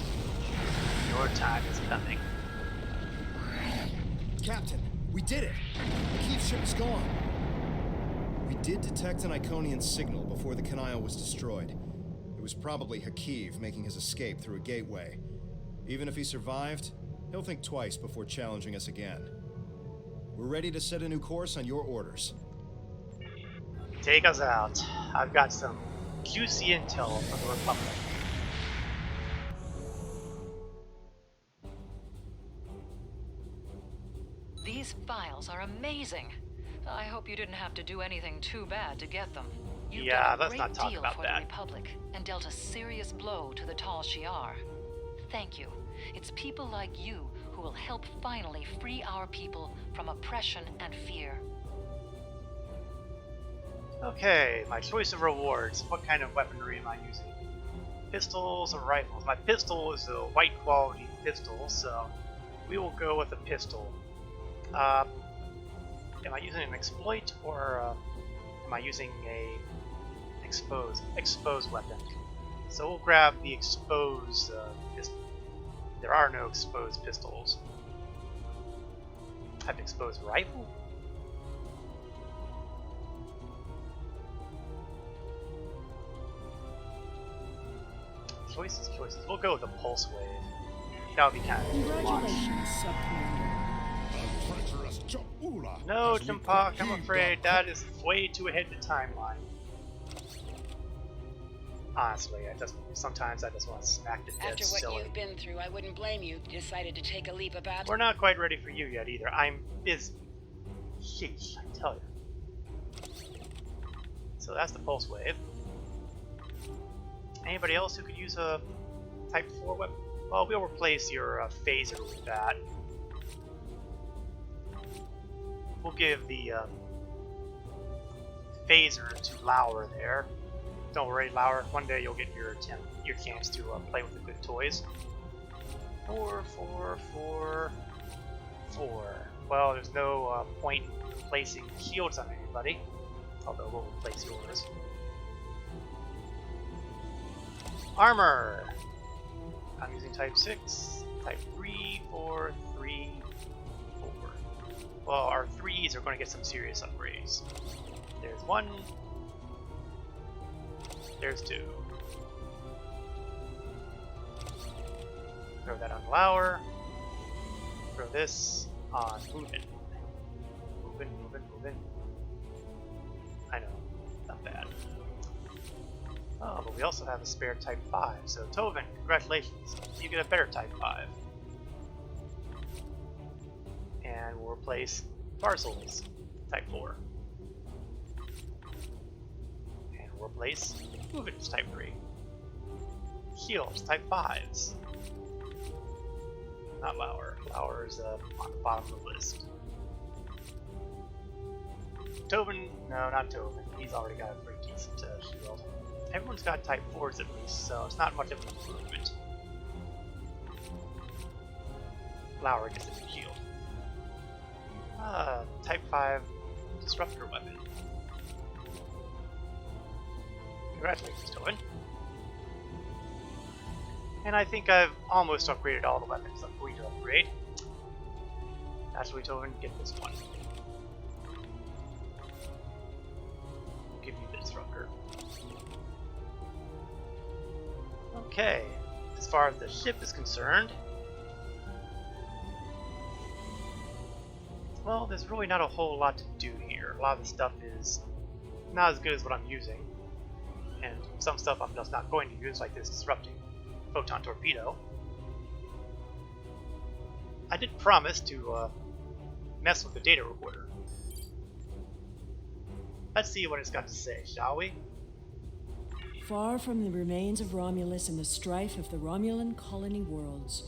Your time is coming. Captain, we did it! Hakeem's ship is gone. We did detect an Iconian signal before the Canile was destroyed. It was probably Hakeem making his escape through a gateway. Even if he survived, he'll think twice before challenging us again. We're ready to set a new course on your orders. Take us out. I've got some juicy intel from the Republic. These files are amazing. I hope you didn't have to do anything too bad to get them. You've Yeah, done a let's great not talk deal about for that. the Republic and dealt a serious blow to the Tal Shiar. Thank you. It's people like you who will help finally free our people from oppression and fear. Okay, my choice of rewards. What kind of weaponry am I using? Pistols or rifles? My pistol is a white quality pistol, so we will go with a pistol. Am I using an exploit or am I using a expose weapon? So we'll grab the expose pistol. There are no exposed pistols. I have an exposed rifle? Choices. We'll go with the pulse wave. That would be kind of Congratulations, Sub-Commander. No, Chimpak, I'm afraid that is way too ahead of the timeline. Honestly, sometimes I just want to smack the dead After what silly. you've been through, I wouldn't blame you if you decided to take a leap of absence. We're not quite ready for you yet either. I'm busy. Sheesh, I tell you. So that's the pulse wave. Anybody else who could use a Type 4 weapon? Well, we'll replace your phaser with that. We'll give the phaser to Lauer there. Don't worry, Lauer. One day you'll get your chance to play with the good toys. 4, 4, 4, 4. Well, there's no point in placing shields on anybody. Although we'll replace yours. Armor. I'm using Type 6, Type 3, 4, 3, 4. Well, our 3s are going to get some serious upgrades. There's 1. There's 2. Throw that on Lauer. Throw this on Movin. Movin. I know, not bad. Oh, but we also have a spare Type 5, so Tovin, congratulations. You get a better Type 5. And we'll replace Parcels, Type 4. And we'll replace Movin's Type 3. Shields, Type 5s. Not Lauer. Lauer's on the bottom of the list. Tovin, no, not Tovin. He's already got a pretty decent shield. Everyone's got Type 4s at least, so it's not much of an improvement. Lauer gets a new shield. Type 5 disruptor weapon. Congratulations, Tovin. And I think I've almost upgraded all the weapons I'm going to upgrade. Naturally, Tovin, get this one. I'll give you the disruptor. Okay, as far as the ship is concerned, well, there's really not a whole lot to do here. A lot of the stuff is not as good as what I'm using, and some stuff I'm just not going to use, like this disrupting photon torpedo. I did promise to mess with the data recorder. Let's see what it's got to say, shall we? Far from the remains of Romulus and the strife of the Romulan colony worlds,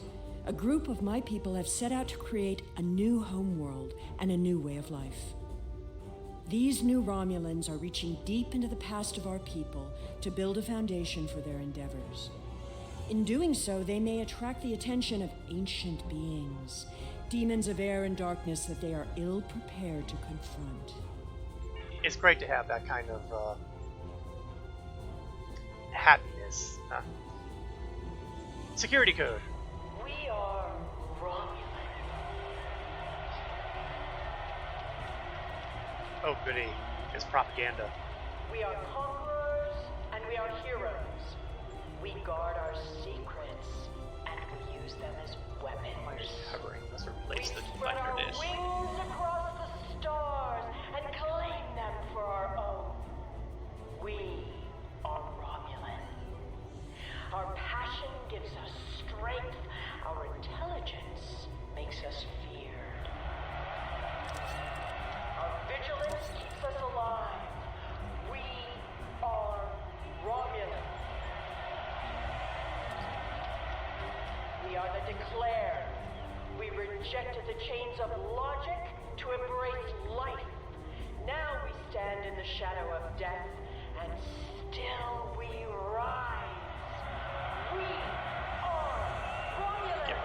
a group of my people have set out to create a new homeworld and a new way of life. These new Romulans are reaching deep into the past of our people to build a foundation for their endeavors. In doing so, they may attract the attention of ancient beings, demons of air and darkness that they are ill-prepared to confront. It's great to have that kind of happiness. Security code. We are Romulan. Oh goody, it's propaganda. We are conquerors and we are heroes. We guard our secrets and we use them as weapons. Covering. Let's replace We the spread our deflector dish. wings across the stars and claim them for our own. We are Romulan. Our passion gives us strength. Our intelligence makes us feared. Our vigilance keeps us alive. We are Romulan. We are the declared. We rejected the chains of logic to embrace life. Now we stand in the shadow of death, and still we rise. We are Romulan.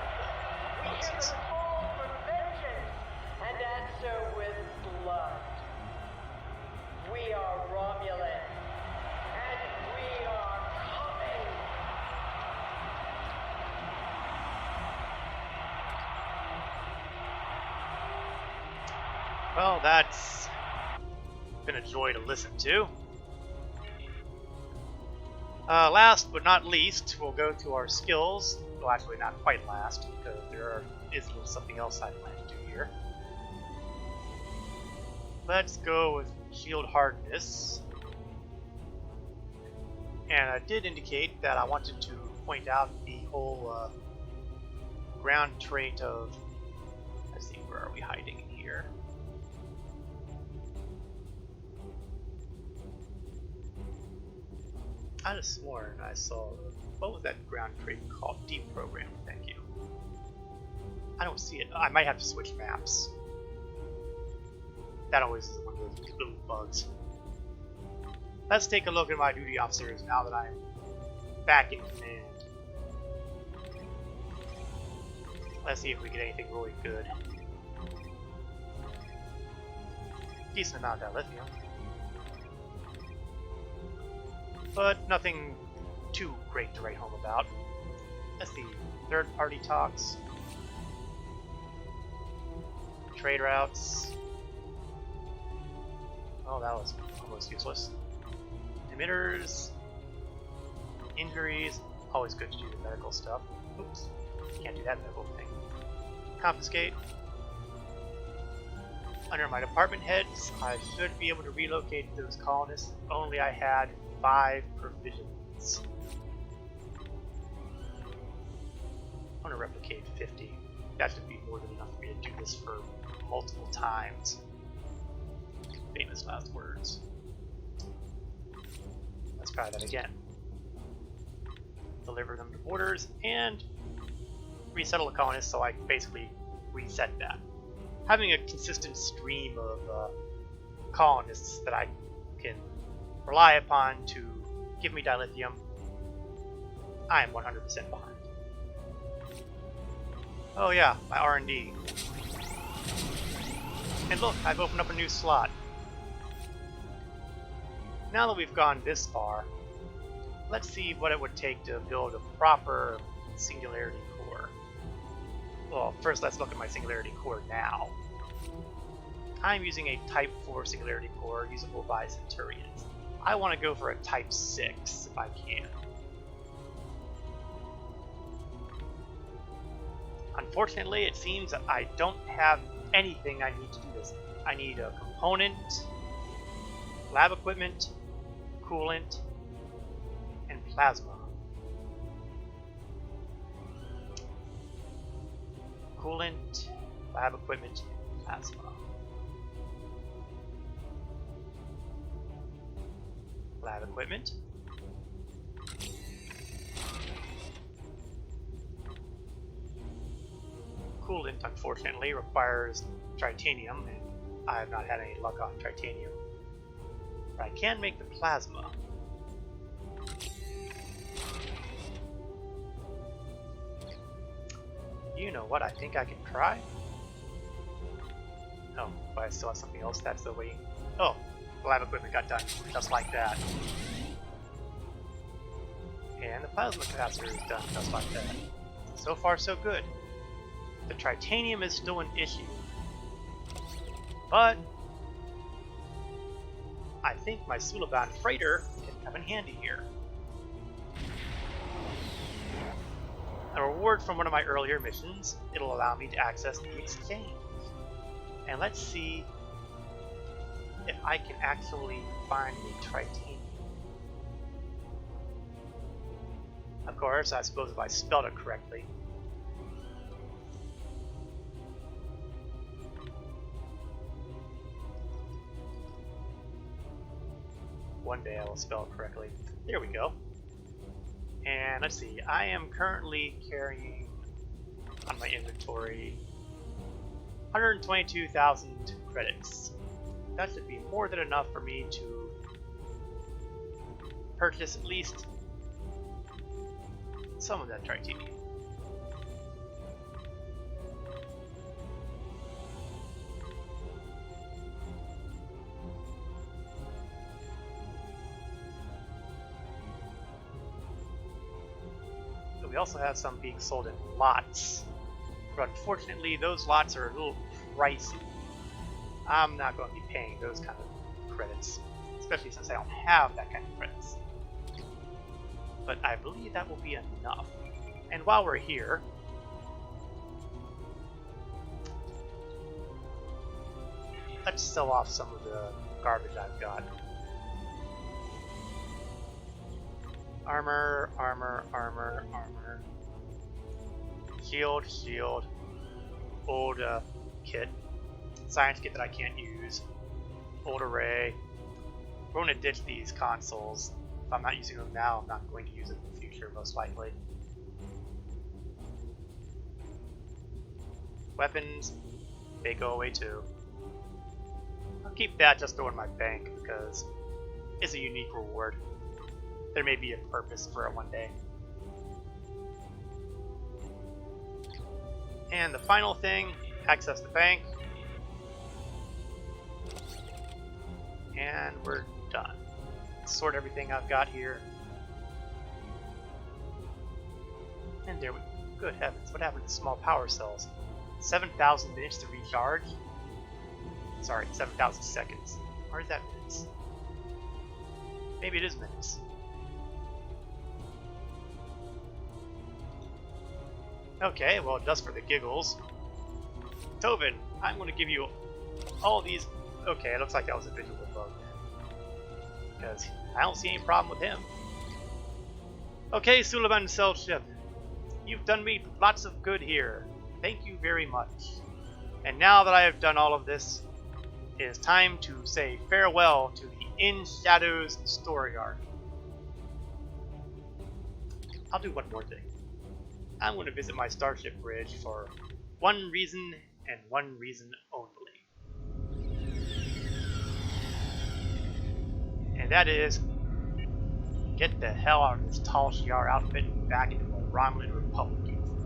We hear the call for vengeance and answer with blood. We are Romulan, and we are coming. Well, that's been a joy to listen to. Last but not least, we'll go to our skills. Well, actually, not quite last, because there is something else I plan to do here. Let's go with shield hardness. And I did indicate that I wanted to point out the whole ground trait of... Let's see, where are we hiding in here? I just sworn I saw... What was that ground trait called? Deprogram, thank you. I don't see it. I might have to switch maps. That always is one of those little bugs. Let's take a look at my duty officers now that I'm back in command. Let's see if we get anything really good. Decent amount of lithium. But nothing too great to write home about. Let's see. Third-party talks. Trade routes. Oh, that was almost useless. Emitters. Injuries. Always good to do the medical stuff. Oops. Can't do that medical thing. Confiscate. Under my department heads, I should be able to relocate those colonists if only I had 5 provisions. I want to replicate 50. That should be more than enough for me to do this for multiple times. Famous last words. Let's try that again. Deliver them to borders and resettle the colonists, so I basically reset that. Having a consistent stream of colonists that I can rely upon to give me dilithium, I am 100% behind. Oh yeah, my R&D. And look, I've opened up a new slot. Now that we've gone this far, let's see what it would take to build a proper singularity core. Well, first let's look at my singularity core now. I'm using a Type 4 singularity core usable by Centurions. I want to go for a Type 6 if I can. Unfortunately, it seems that I don't have anything I need to do this. I need a component, lab equipment, coolant, and plasma. Coolant, lab equipment, plasma. Lab equipment. Coolant, unfortunately, requires tritanium, and I have not had any luck on tritanium. But I can make the plasma. You know what I think I can try? Oh, but I still have something else that's still waiting. Oh, the lab equipment got done just like that. And the plasma capacitor is done just like that. So far, so good. The tritanium is still an issue. But I think my Sulaban freighter can come in handy here. A reward from one of my earlier missions, it'll allow me to access the exchange. And let's see if I can actually find the tritanium. Of course, I suppose if I spelled it correctly. One day I will spell it correctly. There we go. And let's see, I am currently carrying on my inventory 122,000 credits. That should be more than enough for me to purchase at least some of that tritanium. We also have some being sold in lots, but unfortunately those lots are a little pricey. I'm not going to be paying those kind of credits, especially since I don't have that kind of credits. But I believe that will be enough. And while we're here, let's Let's sell off some of the garbage I've got. Armor, armor, armor, armor. Shield, shield. Old kit. Science kit that I can't use. Old array. We're going to ditch these consoles. If I'm not using them now, I'm not going to use them in the future, most likely. Weapons, they go away too. I'll keep that just over in my bank because it's a unique reward. There may be a purpose for it one day. And the final thing, access the bank. And we're done. Sort everything I've got here. And there we go. Good heavens, what happened to small power cells? 7,000 minutes to recharge? Sorry, 7,000 seconds. Or is that minutes? Maybe it is minutes. Okay, well, just for the giggles. Tobin, I'm going to give you all these... Okay, it looks like that was a visual bug. Because I don't see any problem with him. Okay, Suleiman Cell Ship. You've done me lots of good here. Thank you very much. And now that I have done all of this, it is time to say farewell to the In Shadows story arc. I'll do one more thing. I'm going to visit my starship bridge for one reason and one reason only. And that is, get the hell out of this Tal Shiar outfit and back into a Romulan Republic uniform.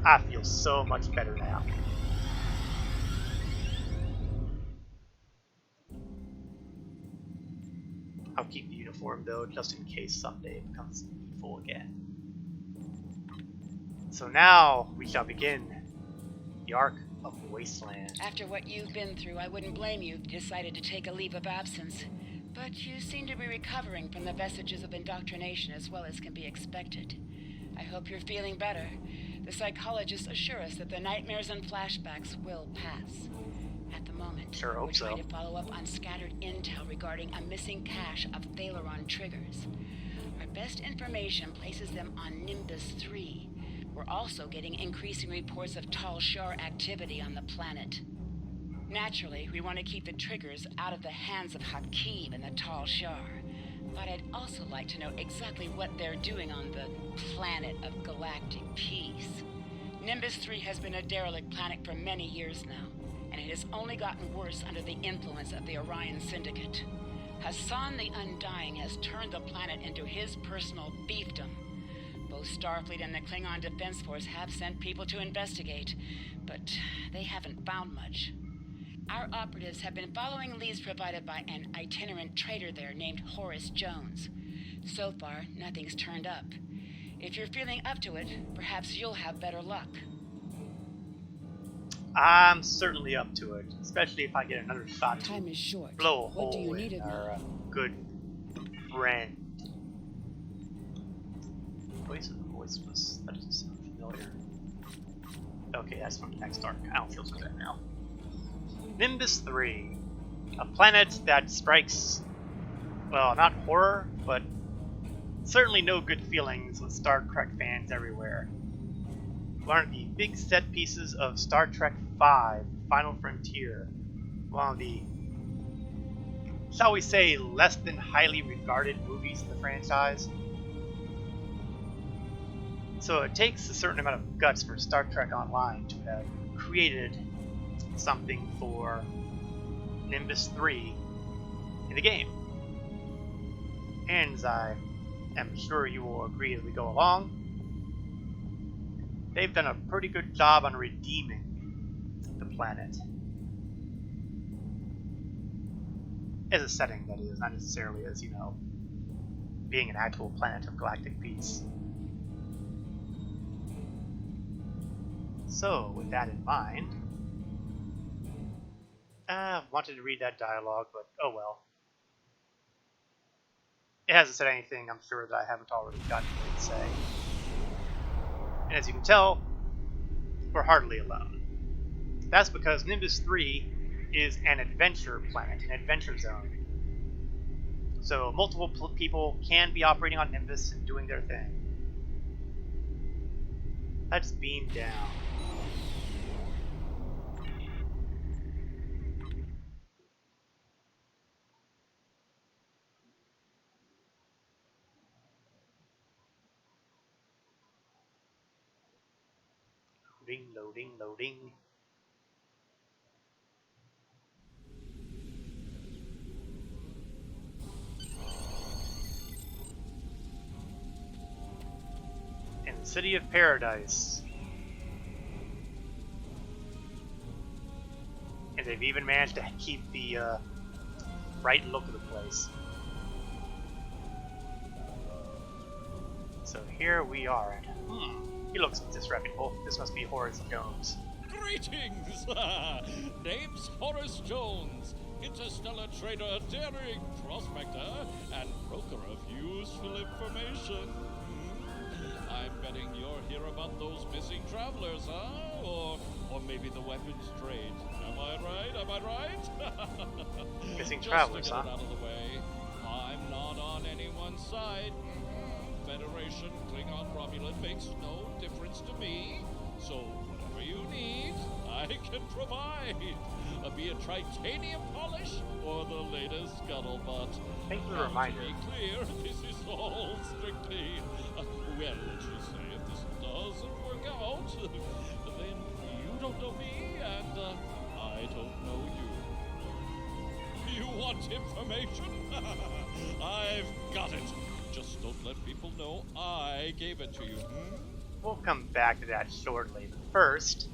I feel so much better now. I'll keep the uniform though, just in case someday it becomes needful again. So now we shall begin the arc of Wasteland. After what you've been through, I wouldn't blame you if you decided to take a leave of absence. But you seem to be recovering from the vestiges of indoctrination as well as can be expected. I hope you're feeling better. The psychologists assure us that the nightmares and flashbacks will pass. At the moment, Sure hope we're trying so. to follow up on scattered intel regarding a missing cache of Thaleron triggers. Our best information places them on Nimbus 3. We're also getting increasing reports of Tal Shiar activity on the planet. Naturally, we want to keep the triggers out of the hands of Hakim and the Tal Shiar. But I'd also like to know exactly what they're doing on the planet of galactic peace. Nimbus 3 has been a derelict planet for many years now, and it has only gotten worse under the influence of the Orion Syndicate. Hassan the Undying has turned the planet into his personal fiefdom. Both Starfleet and the Klingon Defense Force have sent people to investigate, but they haven't found much. Our operatives have been following leads provided by an itinerant trader there named Horace Jones. So far, nothing's turned up. If you're feeling up to it, perhaps you'll have better luck. I'm certainly up to it, especially if I get another shot to Time is short. blow a What do you hole need in of me? our good friend. Voice of the Voiceless. That doesn't sound familiar. Okay, that's from the next arc. I don't feel so bad now. Nimbus 3. A planet that strikes, well, not horror, but certainly no good feelings with Star Trek fans everywhere. One of the big set pieces of Star Trek V, Final Frontier. One of the, shall we say, less than highly regarded movies in the franchise. So it takes a certain amount of guts for Star Trek Online to have created something for Nimbus 3 in the game. And as I am sure you will agree as we go along, they've done a pretty good job on redeeming the planet. As a setting, that is, not necessarily as, being an actual planet of galactic peace. So, with that in mind, I wanted to read that dialogue, but oh well. It hasn't said anything, I'm sure, that I haven't already gotten to say. And as you can tell, we're hardly alone. That's because Nimbus 3 is an adventure planet, an adventure zone. So multiple people can be operating on Nimbus and doing their thing. Let's beam down. Loading, loading, loading. In the City of Paradise. And they've even managed to keep the right look of the place. So here we are. He looks disreputable. This must be Horace Jones. Greetings! Name's Horace Jones, interstellar trader, daring prospector, and broker of useful information. I'm betting you're here about those missing travelers, huh? Or maybe the weapons trade. Am I right? Am I right? Missing Just travelers, to get huh? it out of the way, I'm not on anyone's side. Federation, Klingon, Romulan makes no difference to me. So whatever you need, I can provide. Be it titanium polish or the latest scuttlebutt. Thanks for the reminder. To be clear, this is all strictly, well, let's just say if this doesn't work out, then you don't know me and I don't know you. You want information? I've got it. Just don't let people know I gave it to you. We'll come back to that shortly. But first,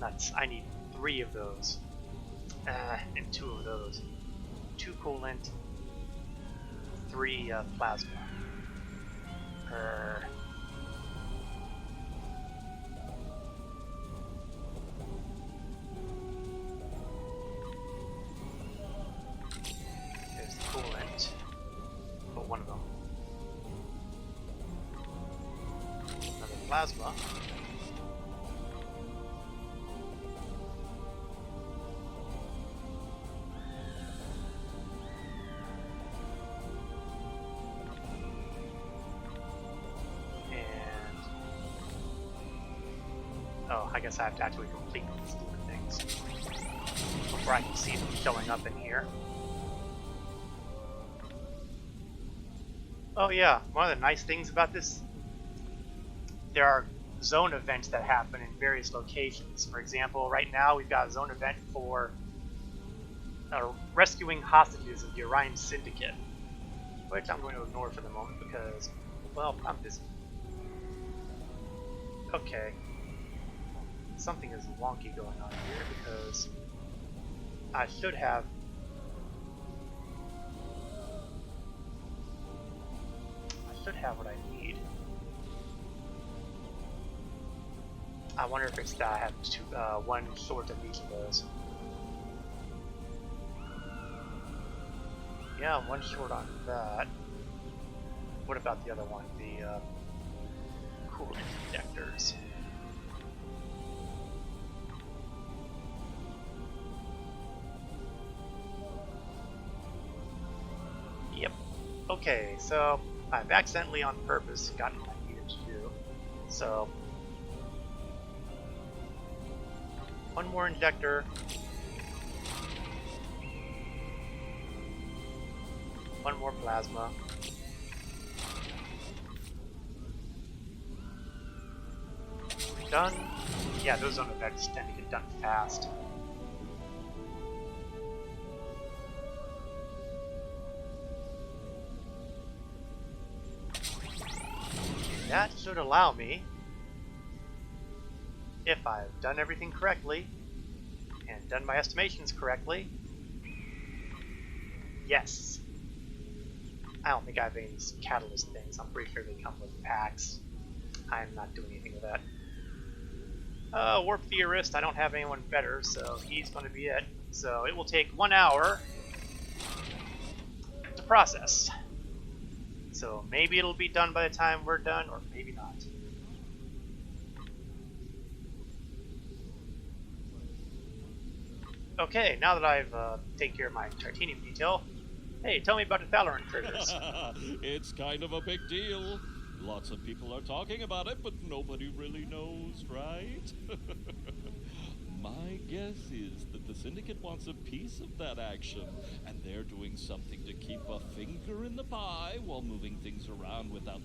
nuts. I need 3 of those. And 2 of those. 2 coolant, 3 plasma. There's the coolant. But one of them. Another plasma. Oh, I guess I have to actually complete these stupid things before I can see them showing up in here. Oh yeah, one of the nice things about this, there are zone events that happen in various locations. For example, right now we've got a zone event for rescuing hostages of the Orion Syndicate, which I'm going to ignore for the moment because, well, I'm busy. Okay. Something is wonky going on here because I should have what I need. I wonder if it's that I have 1 short of each of those. Yeah, I'm 1 short on that. What about the other one? The coolant injectors. Yep. Okay, so I've accidentally on purpose gotten what I needed to do. So 1 more injector. 1 more plasma. Done. Yeah, those zone effects tend to get done fast. That should allow me, if I've done everything correctly and done my estimations correctly. Yes. I don't think I have any catalyst things. I'm pretty sure they come with packs. I'm not doing anything with that. Warp Theorist, I don't have anyone better, so he's going to be it. So it will take 1 hour to process. So maybe it'll be done by the time we're done, or maybe not. Okay, now that I've taken care of my titanium detail, hey, tell me about the Valorant triggers. It's kind of a big deal. Lots of people are talking about it, but nobody really knows, right? My guess is that the Syndicate wants a piece of that action, and they're doing something to keep a finger in the pie while moving things around without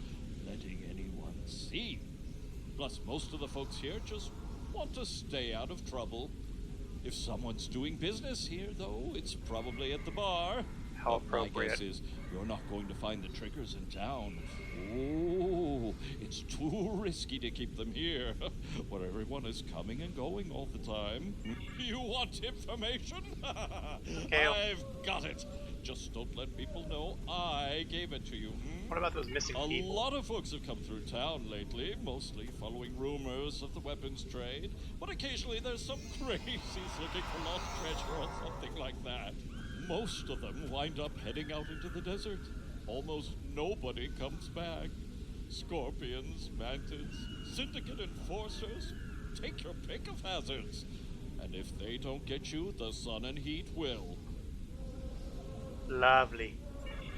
letting anyone see. Plus, most of the folks here just want to stay out of trouble. If someone's doing business here, though, it's probably at the bar. How But my guess appropriate. is you're not going to find the triggers in town. Oh, it's too risky to keep them here, where everyone is coming and going all the time. You want information? Okay. I've got it. Just don't let people know I gave it to you. What about those missing A people? lot of folks have come through town lately, mostly following rumors of the weapons trade, but occasionally there's some crazies looking for lost treasure or something like that. Most of them wind up heading out into the desert. Almost nobody comes back. Scorpions, mantids, syndicate enforcers, take your pick of hazards. And if they don't get you, the sun and heat will. Lovely.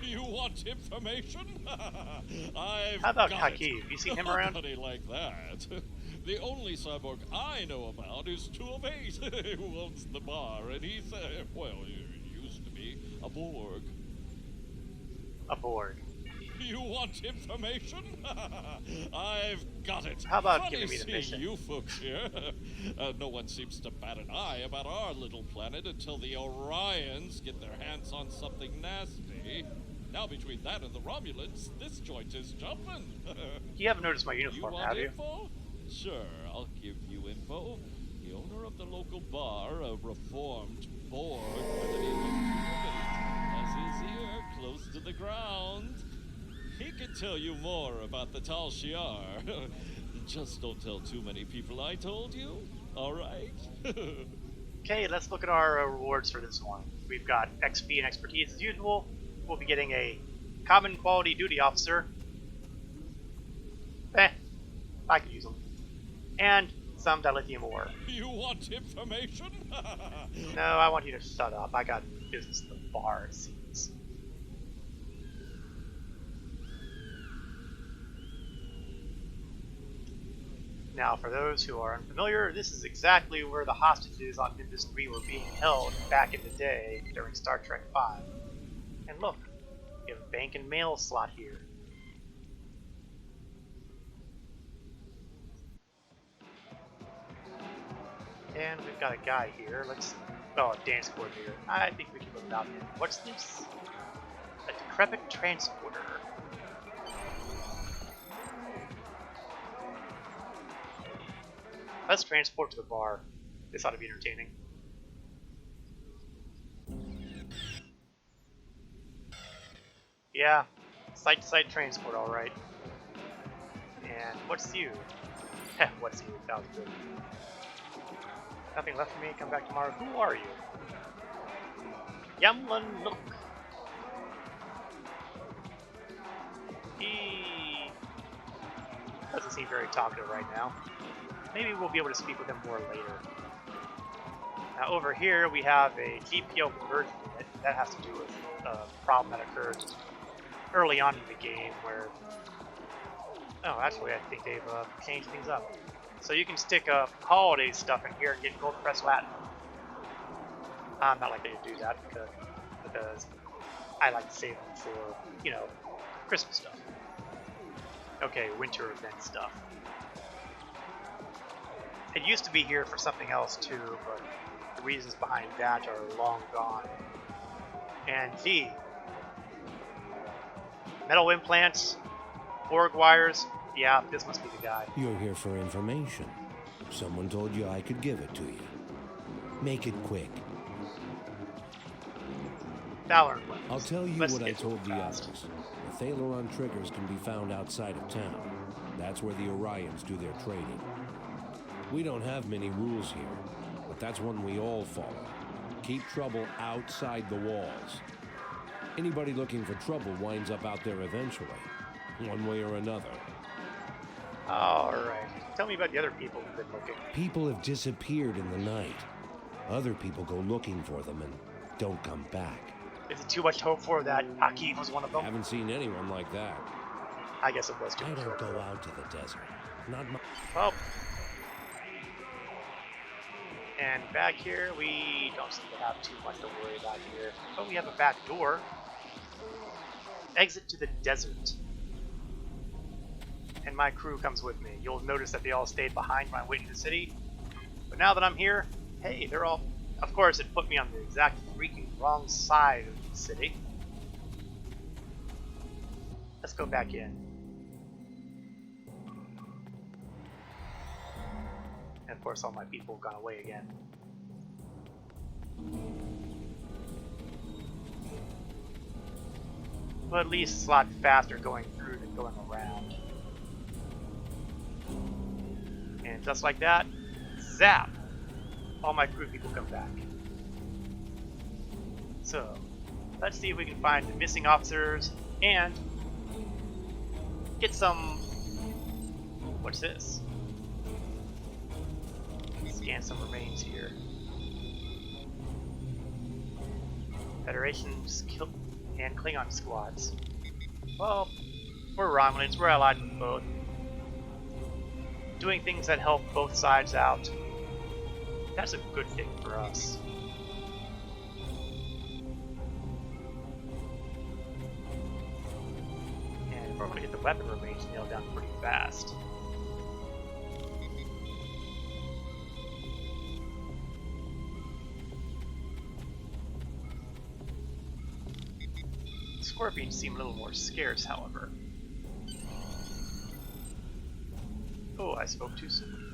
You want information? I've How about got it. Hakeem? You seen him around? Nobody like that. The only cyborg I know about is S2E08, who owns the bar, and he's, well, he used to be a Borg. A board. You want information? I've got it. How about Funny giving me the seeing mission? you folks here. No one seems to bat an eye about our little planet until the Orions get their hands on something nasty. Now between that and the Romulans, this joint is jumping. You haven't noticed my You uniform, want have you? info? Sure, I'll give you info. The owner of the local bar, a reformed Borg by the name of S2E08, has his ear close to the ground. He can tell you more about the Tal Shiar. Just don't tell too many people I told you, alright? Okay, let's look at our rewards for this one. We've got XP and expertise as usual. We'll be getting a common quality duty officer. I could use them. And some dilithium ore. You want information? No, I want you to shut up. I got business at the bar, it seems. Now, for those who are unfamiliar, this is exactly where the hostages on Nimbus 3 were being held back in the day during Star Trek V. And look, we have a bank and mail slot here. And we've got a guy here. Oh, a dance coordinator. I think we can live without him. What's this? A decrepit transporter. Let's transport to the bar. This ought to be entertaining. Yeah, site-to-site transport, alright. And what's you? Heh, what's you? That was good. Nothing left for me, come back tomorrow. Who are you? Yamlan Nook. He doesn't seem very talkative right now. Maybe we'll be able to speak with him more later. Now over here we have a GPO conversion unit. That has to do with a problem that occurred early on in the game where... Oh, actually I think they've changed things up. So you can stick holiday stuff in here and get gold press Latin. I'm not likely to do that because I like to save them for, you know, Christmas stuff. Okay, winter event stuff. It used to be here for something else too, but the reasons behind that are long gone. And gee, metal implants, Borg wires, yeah, this must be the guy. You're here for information. Someone told you I could give it to you. Make it quick. Valor. I'll tell you Let's what I get to told it the fast. others. The Thalaron triggers can be found outside of town. That's where the Orions do their trading. We don't have many rules here, but that's one we all follow. Keep trouble outside the walls. Anybody looking for trouble winds up out there eventually, one way or another. Alright, tell me about the other people who've been looking. People have disappeared in the night. Other people go looking for them and don't come back. Is it too much hope for that Hakeem was one of them? Haven't seen anyone like that. I guess it was too I much don't hope. go out to the desert. Not my... Oh. And back here, we don't seem to have too much to worry about here. But we have a back door. Exit to the desert. And my crew comes with me. You'll notice that they all stayed behind when I went into the city. But now that I'm here, hey, they're all... Of course, it put me on the exact freaking wrong side of the city. Let's go back in. And of course, all my people have gone away again. But at least it's a lot faster going through than going around. And just like that, zap! All my crew people come back. So, let's see if we can find the missing officers and get some... What's this? Scan some remains here. Federation and Klingon squads. Well, we're Romulans, we're allied with both. Doing things that help both sides out. That's a good thing for us. And we're going to get the weapon remains nailed down pretty fast. Scorpions seem a little more scarce, however. Oh, I spoke too soon.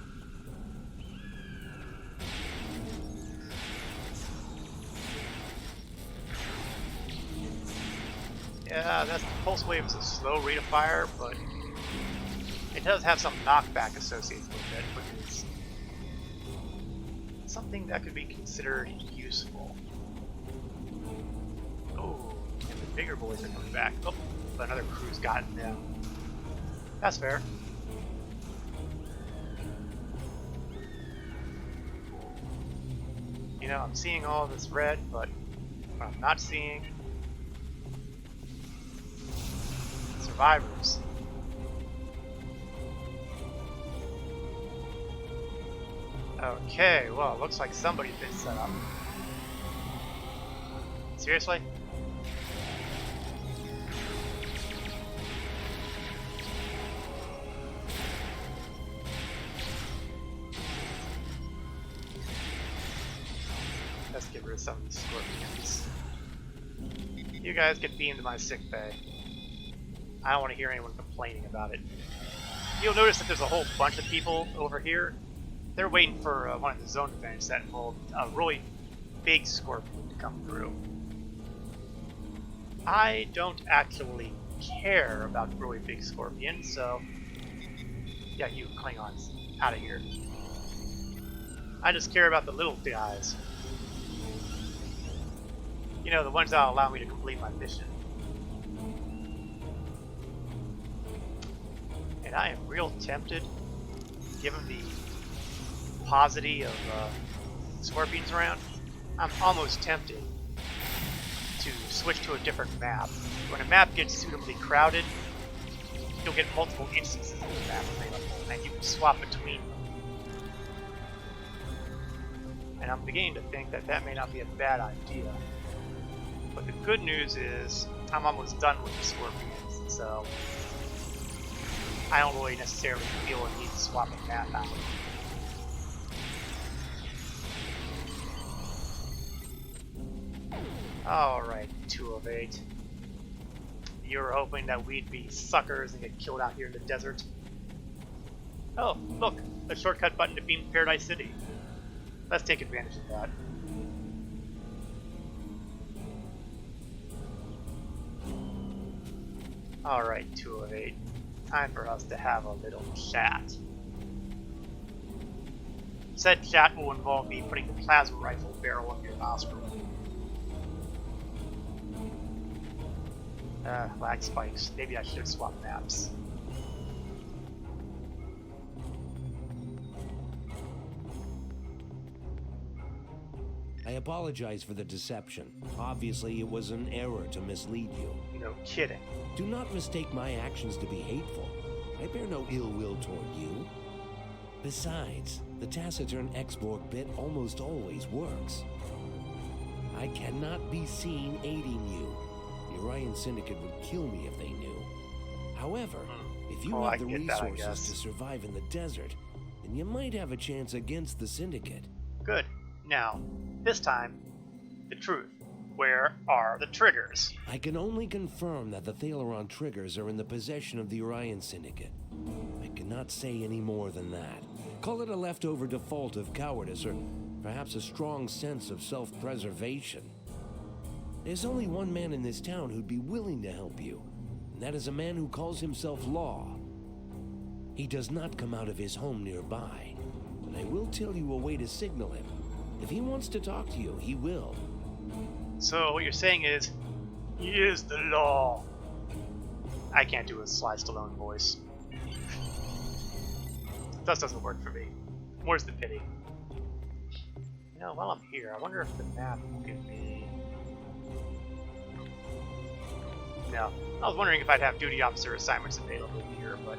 Yeah, that pulse wave is a slow rate of fire, but it does have some knockback associated with it, which is something that could be considered useful. Oh, and the bigger boys are coming back. Oh, but another crew's gotten them. That's fair. You know, I'm seeing all this red, but what I'm not seeing... survivors. Okay, well, it looks like somebody's been set up. Seriously? Let's get rid of some of these scorpions. You guys get beamed to my sick bay. I don't want to hear anyone complaining about it. You'll notice that there's a whole bunch of people over here. They're waiting for one of the zone defense that involved a really big scorpion to come through. I don't actually care about really big scorpions, so yeah, you Klingons, out of here. I just care about the little guys. You know, the ones that'll allow me to complete my mission. And I am real tempted, given the paucity of scorpions around, I'm almost tempted to switch to a different map. When a map gets suitably crowded, you'll get multiple instances of the map available, and you can swap between them. And I'm beginning to think that that may not be a bad idea. But the good news is, I'm almost done with the scorpions, so I don't really necessarily feel a need to swap a map out. Alright, 208. You were hoping that we'd be suckers and get killed out here in the desert. Oh, look, a shortcut button to beam Paradise City. Let's take advantage of that. Alright, 208. Time for us to have a little chat. Said chat will involve me putting the plasma rifle barrel up your nostril. Lag spikes. Maybe I should swap maps. I apologize for the deception. Obviously, it was an error to mislead you. No kidding. Do not mistake my actions to be hateful. I bear no ill will toward you. Besides, the taciturn X-Borg bit almost always works. I cannot be seen aiding you. The Orion Syndicate would kill me if they knew. However, if you have the resources to survive in the desert, then you might have a chance against the Syndicate. Good. Now, this time, the truth. Where are the triggers? I can only confirm that the Thaleron triggers are in the possession of the Orion Syndicate. I cannot say any more than that. Call it a leftover default of cowardice, or perhaps a strong sense of self-preservation. There's only one man in this town who'd be willing to help you, and that is a man who calls himself Law. He does not come out of his home nearby, but I will tell you a way to signal him. If he wants to talk to you, he will. So what you're saying is, he is the law. I can't do a Sly Stallone voice. That doesn't work for me. Where's the pity? You know, while I'm here, I wonder if the map will give me... No, I was wondering if I'd have duty officer assignments available here, but...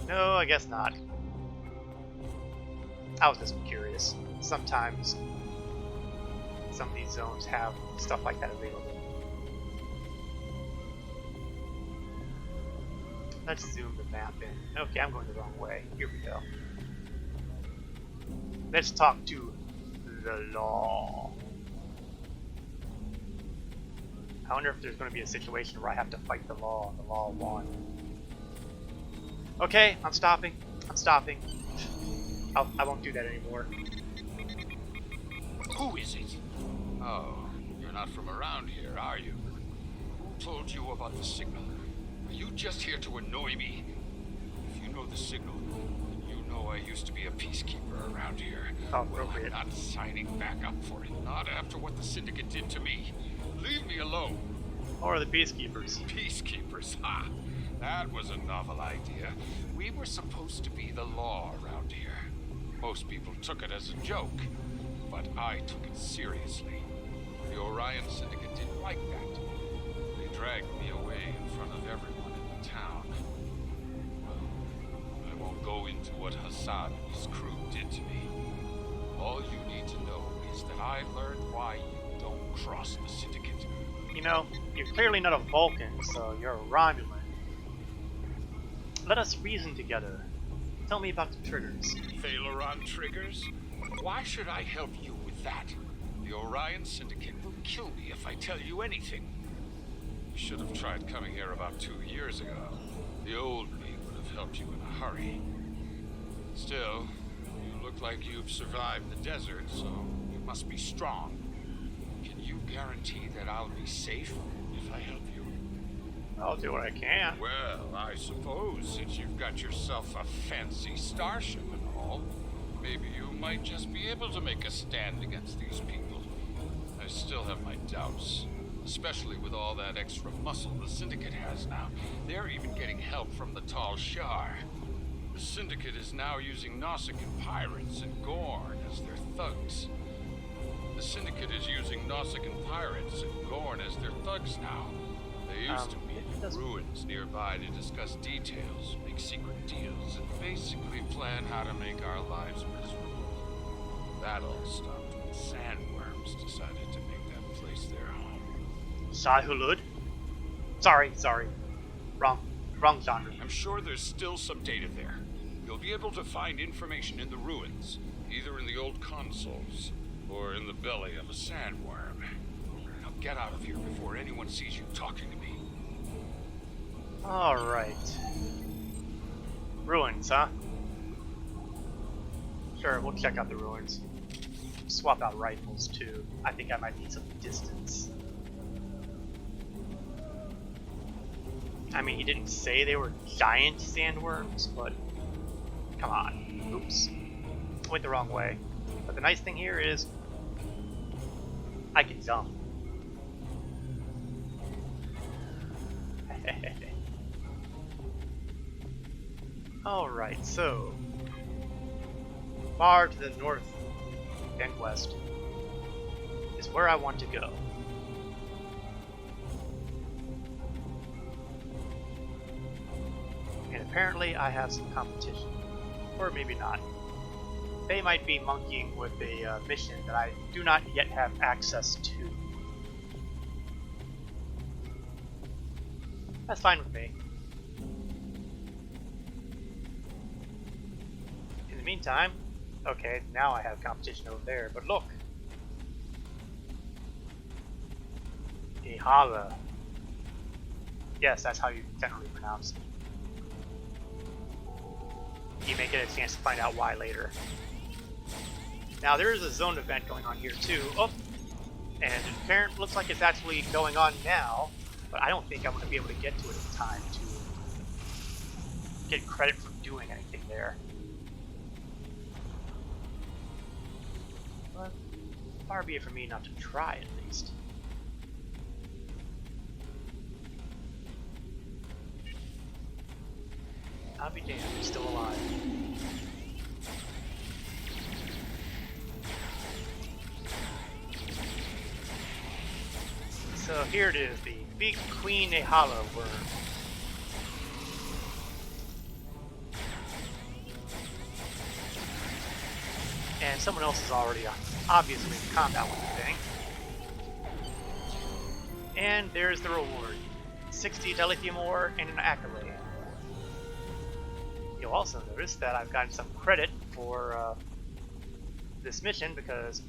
No, I guess not. I was just curious. Sometimes some of these zones have stuff like that available. Let's zoom the map in. Okay, I'm going the wrong way. Here we go. Let's talk to the law. I wonder if there's going to be a situation where I have to fight the law and the law won. Okay, I'm stopping. I'm stopping. I won't do that anymore. Who is it? Oh, you're not from around here, are you? Who told you about the signal? Are you just here to annoy me? If you know the signal, then you know I used to be a peacekeeper around here. Oh, well, I'm not signing back up for it. Not after what the Syndicate did to me. Leave me alone. Or the peacekeepers. Peacekeepers, ha! That was a novel idea. We were supposed to be the law around here. Most people took it as a joke, but I took it seriously. The Orion Syndicate didn't like that. They dragged me away in front of everyone in the town. Well, I won't go into what Hassan and his crew did to me. All you need to know is that I learned why you don't cross the Syndicate. You know, you're clearly not a Vulcan, so you're a Romulan. Let us reason together. Tell me about the triggers. Thaleron triggers? Why should I help you with that? The Orion Syndicate will kill me if I tell you anything. You should have tried coming here about 2 years ago. The old me would have helped you in a hurry. Still, you look like you've survived the desert, so you must be strong. Can you guarantee that I'll be safe if I help you? I'll do what I can. Well, I suppose since you've got yourself a fancy starship and all, maybe you might just be able to make a stand against these people. I still have my doubts, especially with all that extra muscle the Syndicate has now. They're even getting help from the Tal Shiar. The Syndicate is now using Nausicaan pirates and Gorn as their thugs. The Syndicate is using Nausicaan pirates and Gorn as their thugs now. They used to meet in ruins nearby to discuss details, make secret deals, and basically plan how to make our lives miserable. That all stopped when sandworms decided to make that place their home. Sahulud? Sorry. Wrong genre. I'm sure there's still some data there. You'll be able to find information in the ruins, either in the old consoles or in the belly of a sandworm. Now get out of here before anyone sees you talking to me. Alright. Ruins, huh? Sure, we'll check out the ruins. Swap out rifles, too. I think I might need some distance. I mean, he didn't say they were giant sandworms, but... Come on. Oops. Went the wrong way. But the nice thing here is... I can jump. Alright, so... Far to the north and west. is where I want to go. And apparently I have some competition. Or maybe not. They might be monkeying with a mission that I do not yet have access to. That's fine with me. In the meantime, okay, now I have competition over there, but look. Ihala. Yes, that's how you generally pronounce it. You may get a chance to find out why later. Now there is a zone event going on here too. Oh, and it looks like it's actually going on now, but I don't think I'm going to be able to get to it in time to get credit for doing anything there. But far be it from me not to try at least. I'll be damned, he's still alive. So here it is, the big Queen Ihala worm. And someone else is already obviously in combat with the thing. And there's the reward. 60 dilithium ore and an accolade. You'll also notice that I've gotten some credit for this mission because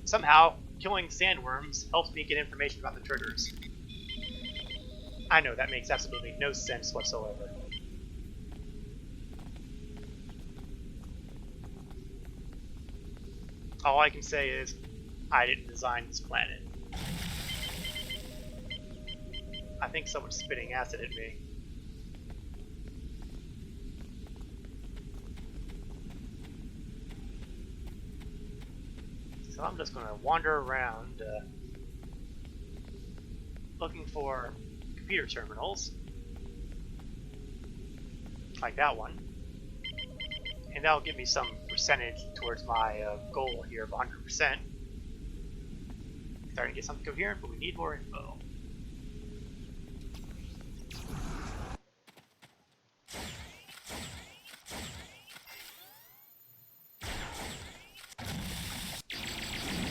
somehow killing sandworms helps me get information about the triggers. I know that makes absolutely no sense whatsoever. All I can say is, I didn't design this planet. I think someone's spitting acid at me. So I'm just going to wander around looking for computer terminals, like that one, and that'll give me some percentage towards my goal here of 100%. Starting to get something coherent, but we need more info.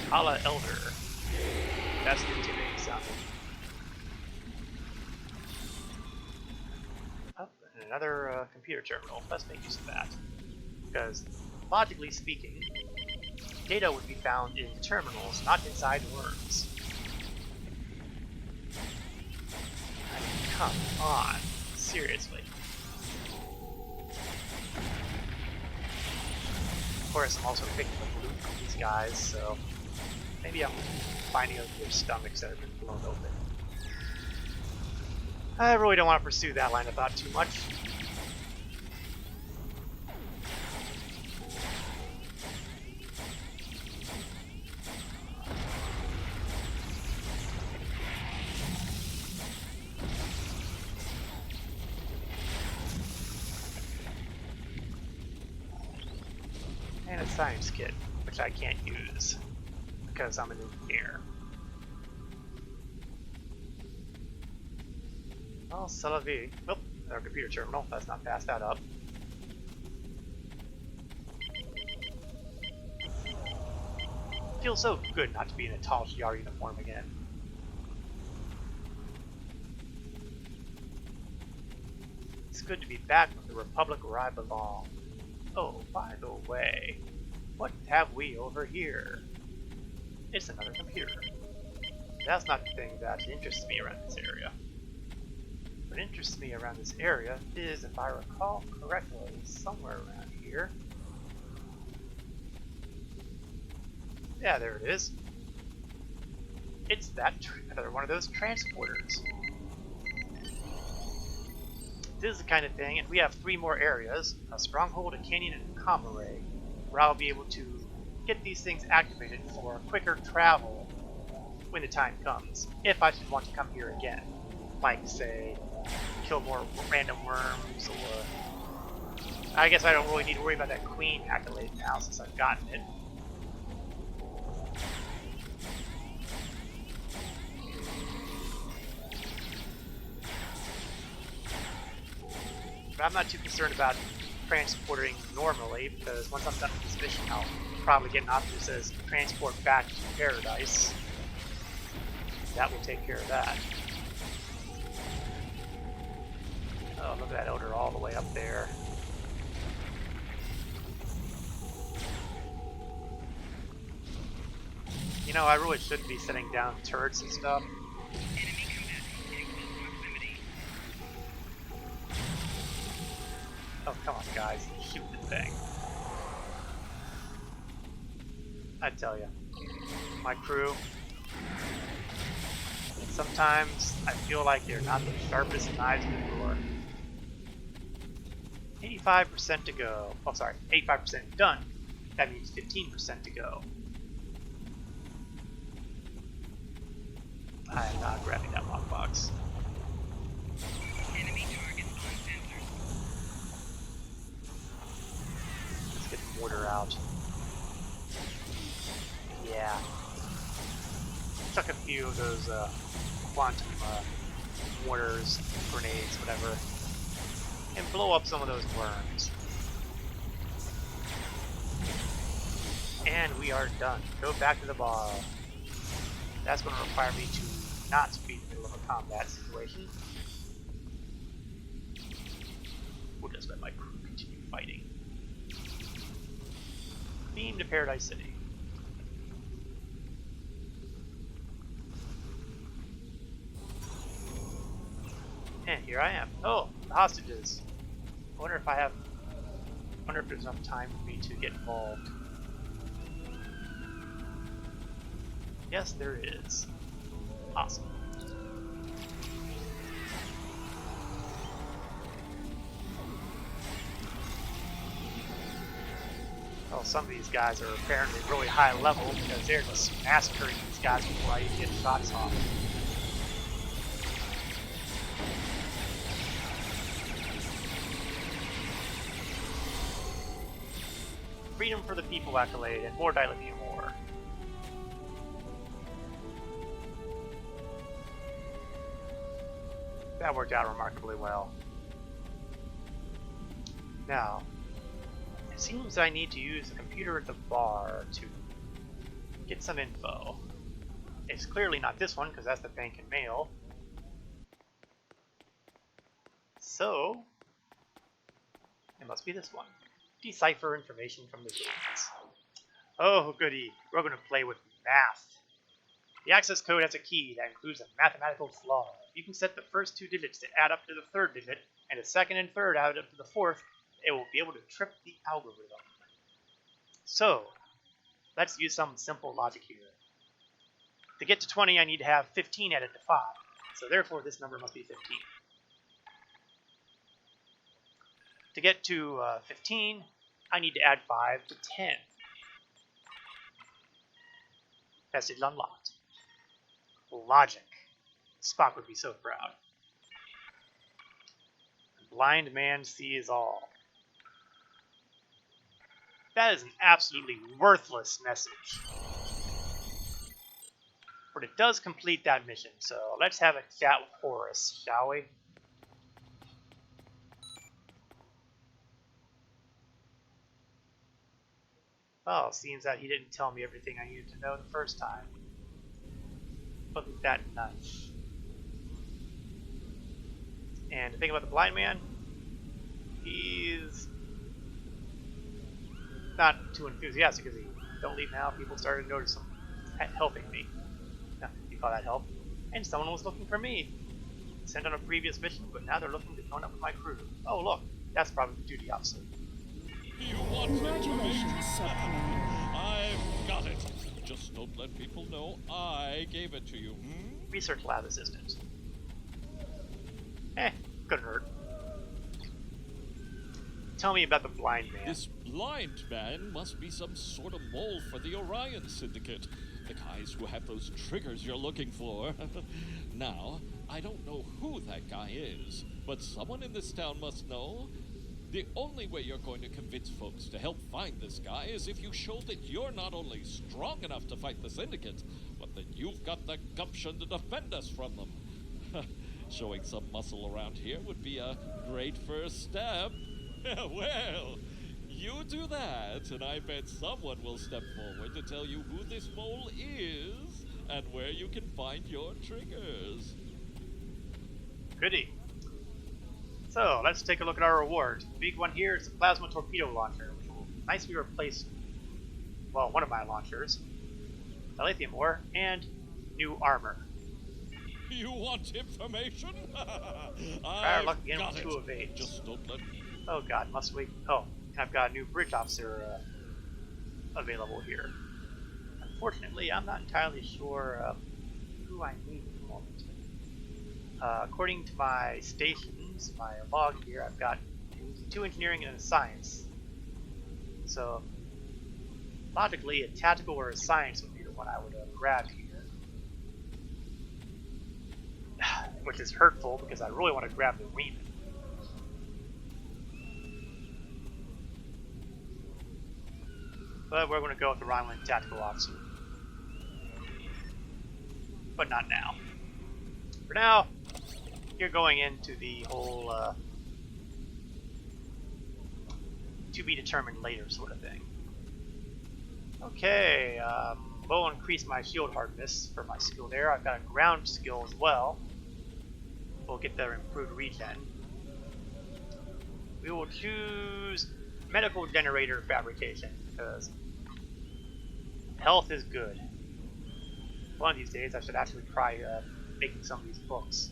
Hala Elder. That's the intimidating sound. Oh, and another computer terminal. Let's make use of that. Because, logically speaking, data would be found in terminals, not inside worms. I mean, come on. Seriously. Of course, I'm also picking up loot from these guys, so maybe I'm finding out their stomachs that have been blown open. I really don't want to pursue that line of thought too much. And a science kit, which I can't use because I'm an engineer. Oh, c'est la vie. Oh, our computer terminal. Let's not pass that up. Feels so good not to be in a tall Shi'ar uniform again. It's good to be back with the Republic where I belong. Oh, by the way, what have we over here? It's another computer. That's not the thing that interests me around this area. What interests me around this area is, if I recall correctly, somewhere around here. Yeah, there it is. It's another one of those transporters. This is the kind of thing, and we have 3 more areas, a stronghold, a canyon, and a comm array, where I'll be able to get these things activated for quicker travel when the time comes, if I should want to come here again. Like, say, kill more random worms, or... I guess I don't really need to worry about that queen accolade now since I've gotten it. I'm not too concerned about transporting normally, because once I'm done with this mission, I'll probably get an option that says transport back to paradise. That will take care of that. Oh, look at that odor all the way up there. You know, I really shouldn't be setting down turrets and stuff. Oh, come on, guys. Shoot the thing. I tell you, my crew, sometimes I feel like they're not the sharpest knives in the drawer. 85% to go. Oh, sorry, 85% done. That means 15% to go. I am not grabbing that lockbox. Enemy target on sensors. Let's get the mortar out. Yeah. Chuck a few of those quantum mortars, grenades, whatever, and blow up some of those worms. And we are done. Go back to the bar. That's going to require me to not be in the middle of a combat situation. We'll just let my crew continue fighting. Beam to Paradise City. And here I am. Oh, the hostages. I wonder if there's enough time for me to get involved. Yes, there is. Awesome. Well, some of these guys are apparently really high level because they're just massacring these guys before I even get shots off. Freedom for the people accolade and more dilithium ore. That worked out remarkably well. Now, it seems I need to use the computer at the bar to get some info. It's clearly not this one because that's the bank and mail. So, it must be this one. Decipher information from the sheets. Oh, goody. We're going to play with math. The access code has a key that includes a mathematical flaw. You can set the first two digits to add up to the third digit, and the second and third add up to the fourth. It will be able to trip the algorithm. So, let's use some simple logic here. To get to 20, I need to have 15 added to 5. So therefore, this number must be 15. To get to 15, I need to add 5 to 10. Message unlocked. Logic. Spock would be so proud. Blind man sees all. That is an absolutely worthless message. But it does complete that mission, so let's have a chat with Horace, shall we? Well, seems that he didn't tell me everything I needed to know the first time. Wasn't that nice? And the thing about the blind man, he's not too enthusiastic, is he? Don't leave now, people started to notice him helping me. Now, you call that help? And someone was looking for me. Sent on a previous mission, but now they're looking to join up with my crew. Oh look, that's probably the duty officer. You want Congratulations, Sub-Commander. I've got it. Just don't let people know I gave it to you, hmm? Research lab assistant. Couldn't hurt. Tell me about the blind man. This blind man must be some sort of mole for the Orion Syndicate. The guys who have those triggers you're looking for. Now, I don't know who that guy is, but someone in this town must know. The only way you're going to convince folks to help find this guy is if you show that you're not only strong enough to fight the Syndicate, but that you've got the gumption to defend us from them. Showing some muscle around here would be a great first step. Well, you do that, and I bet someone will step forward to tell you who this mole is and where you can find your triggers. Goody. So, let's take a look at our rewards. The big one here is the plasma torpedo launcher, which will nicely replace, well, one of my launchers, the lithium ore, and new armor. You want information? Fire luck I've again got with it. 2 of 8. Just don't let Oh god, must we? Oh, and I've got a new bridge officer available here. Unfortunately, I'm not entirely sure who I need at the moment. According to my stations, my log here, I've got 2 engineering and a science. So, logically, a tactical or a science would be the one I would grab here. Which is hurtful because I really want to grab the Reman. But we're going to go with the Romulan tactical officer. But not now. For now, you're going into the whole to be determined later sort of thing. Okay, we'll increase my shield hardness for my skill there. I've got a ground skill as well. We'll get the improved regen. We will choose medical generator fabrication because health is good. One of these days I should actually try making some of these books.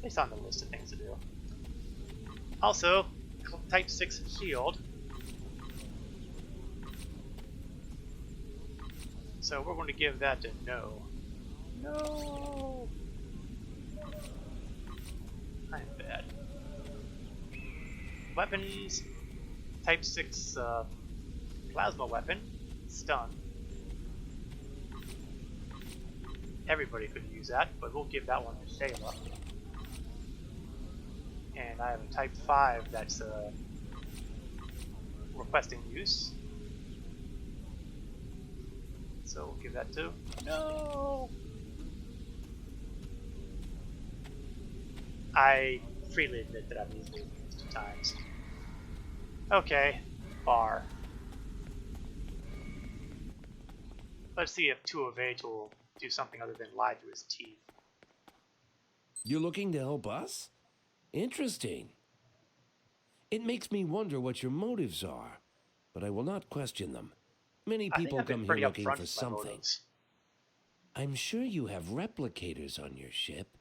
It's on the list of things to do. Also, type 6 shield. So we're going to give that to no. No! I'm bad. Weapons. Type 6 plasma weapon. Stun. Everybody could use that, but we'll give that one to Shayla. And I have a type 5 that's requesting use. So we'll give that to... No! I freely admit that I've used it 2 times. Okay, bar. Let's see if 2 of 8 will do something other than lie through his teeth. You're looking to help us? Interesting. It makes me wonder what your motives are, but I will not question them. Many people come here looking for something. I'm sure you have replicators on your ship.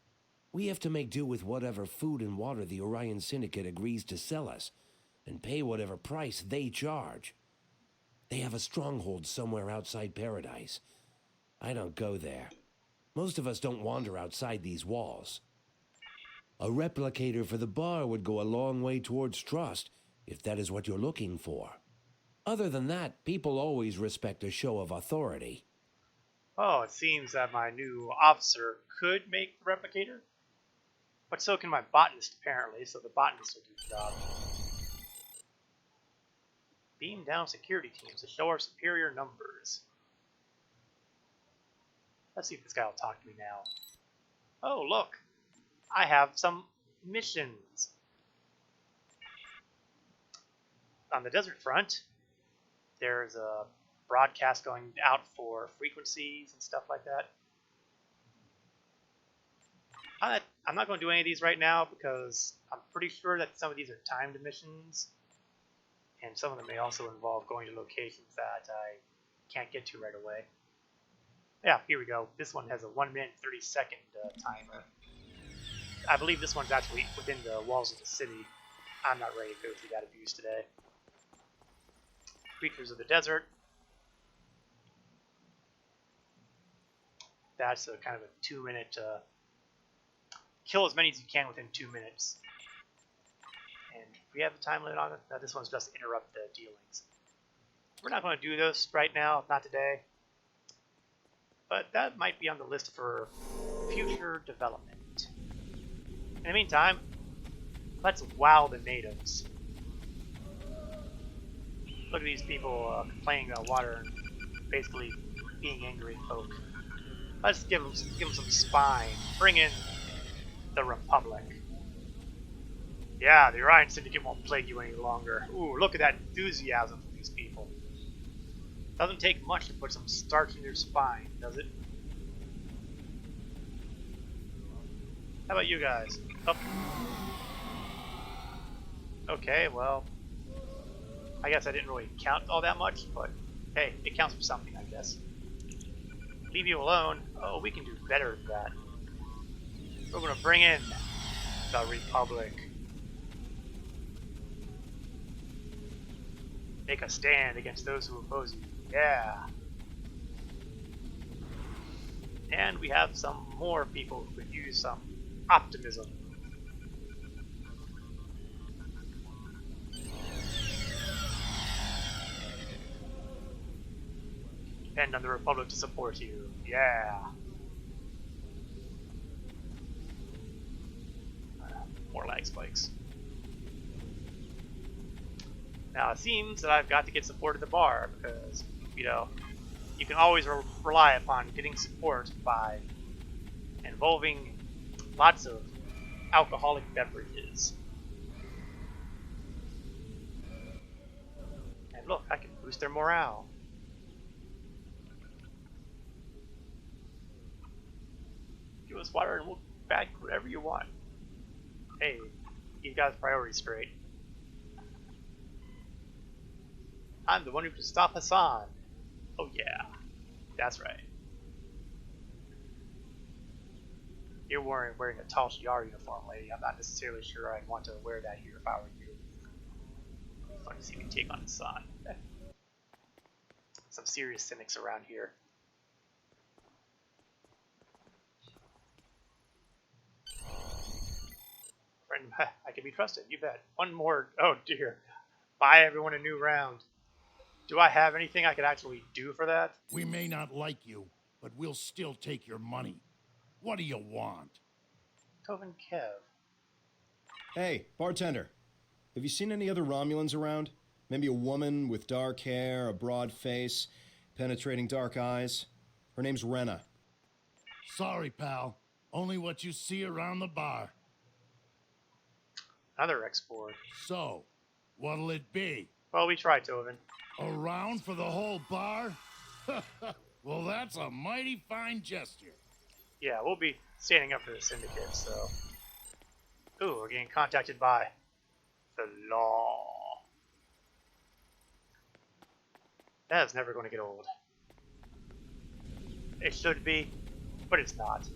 We have to make do with whatever food and water the Orion Syndicate agrees to sell us, and pay whatever price they charge. They have a stronghold somewhere outside Paradise. I don't go there. Most of us don't wander outside these walls. A replicator for the bar would go a long way towards trust, if that is what you're looking for. Other than that, people always respect a show of authority. Oh, it seems that my new officer could make the replicator. But so can my botanist, apparently, so the botanist will do the job. Beam down security teams to show our superior numbers. Let's see if this guy will talk to me now. Oh, look! I have some missions. On the desert front, there's a broadcast going out for frequencies and stuff like that. I'm not going to do any of these right now because I'm pretty sure that some of these are timed missions, and some of them may also involve going to locations that I can't get to right away. Yeah, here we go. This one has a 1 minute 30-second timer. I believe this one's actually within the walls of the city. I'm not ready to go through that abuse today. Creatures of the desert. That's a kind of a 2-minute kill as many as you can within 2 minutes. And we have a time limit on it. Now this one's just interrupt the dealings. We're not going to do this right now, not today. But that might be on the list for future development. In the meantime, let's wow the natives. Look at these people complaining about water and basically being angry folk. Let's give them some spine. Bring in the Republic. Yeah, the Orion Syndicate won't plague you any longer. Ooh, look at that enthusiasm from these people. Doesn't take much to put some starch in your spine, does it? How about you guys? Oh. Okay, well, I guess I didn't really count all that much, but hey, it counts for something, I guess. Leave you alone? Oh, we can do better than that. We're gonna bring in the Republic. Make a stand against those who oppose you. Yeah. And we have some more people who could use some optimism. Depend on the Republic to support you. Yeah. More lag spikes. Now it seems that I've got to get support at the bar because, you know, you can always rely upon getting support by involving lots of alcoholic beverages. And look, I can boost their morale. Give us water and we'll bag whatever you want. Hey, you guys' priorities straight. I'm the one who can stop Hassan. Oh yeah, that's right. You're wearing a Tal Shiar uniform, lady. I'm not necessarily sure I'd want to wear that here if I were you. Fun to see me take on Hassan. Some serious cynics around here. Friend, I can be trusted, you bet. One more, oh dear. Buy everyone a new round. Do I have anything I could actually do for that? We may not like you, but we'll still take your money. What do you want? Tovin Kev. Hey, bartender. Have you seen any other Romulans around? Maybe a woman with dark hair, a broad face, penetrating dark eyes? Her name's Rena. Sorry, pal. Only what you see around the bar. Another export. So, what'll it be? Well, we tried, Tovin. A round for the whole bar? Well, that's a mighty fine gesture. Yeah, we'll be standing up for the Syndicate, so... Ooh, we're getting contacted by the law. That is never going to get old. It should be, but it's not.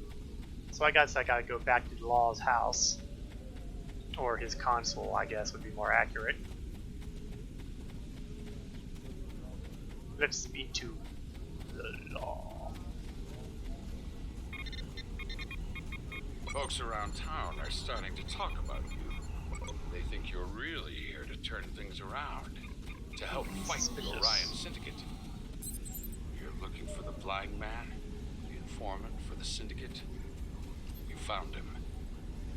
So I guess I gotta go back to the law's house. Or his console, I guess, would be more accurate. Let's speak to the law. Folks around town are starting to talk about you. They think you're really here to turn things around, to help fight the Orion Syndicate. You're looking for the blind man, the informant for the Syndicate. You found him.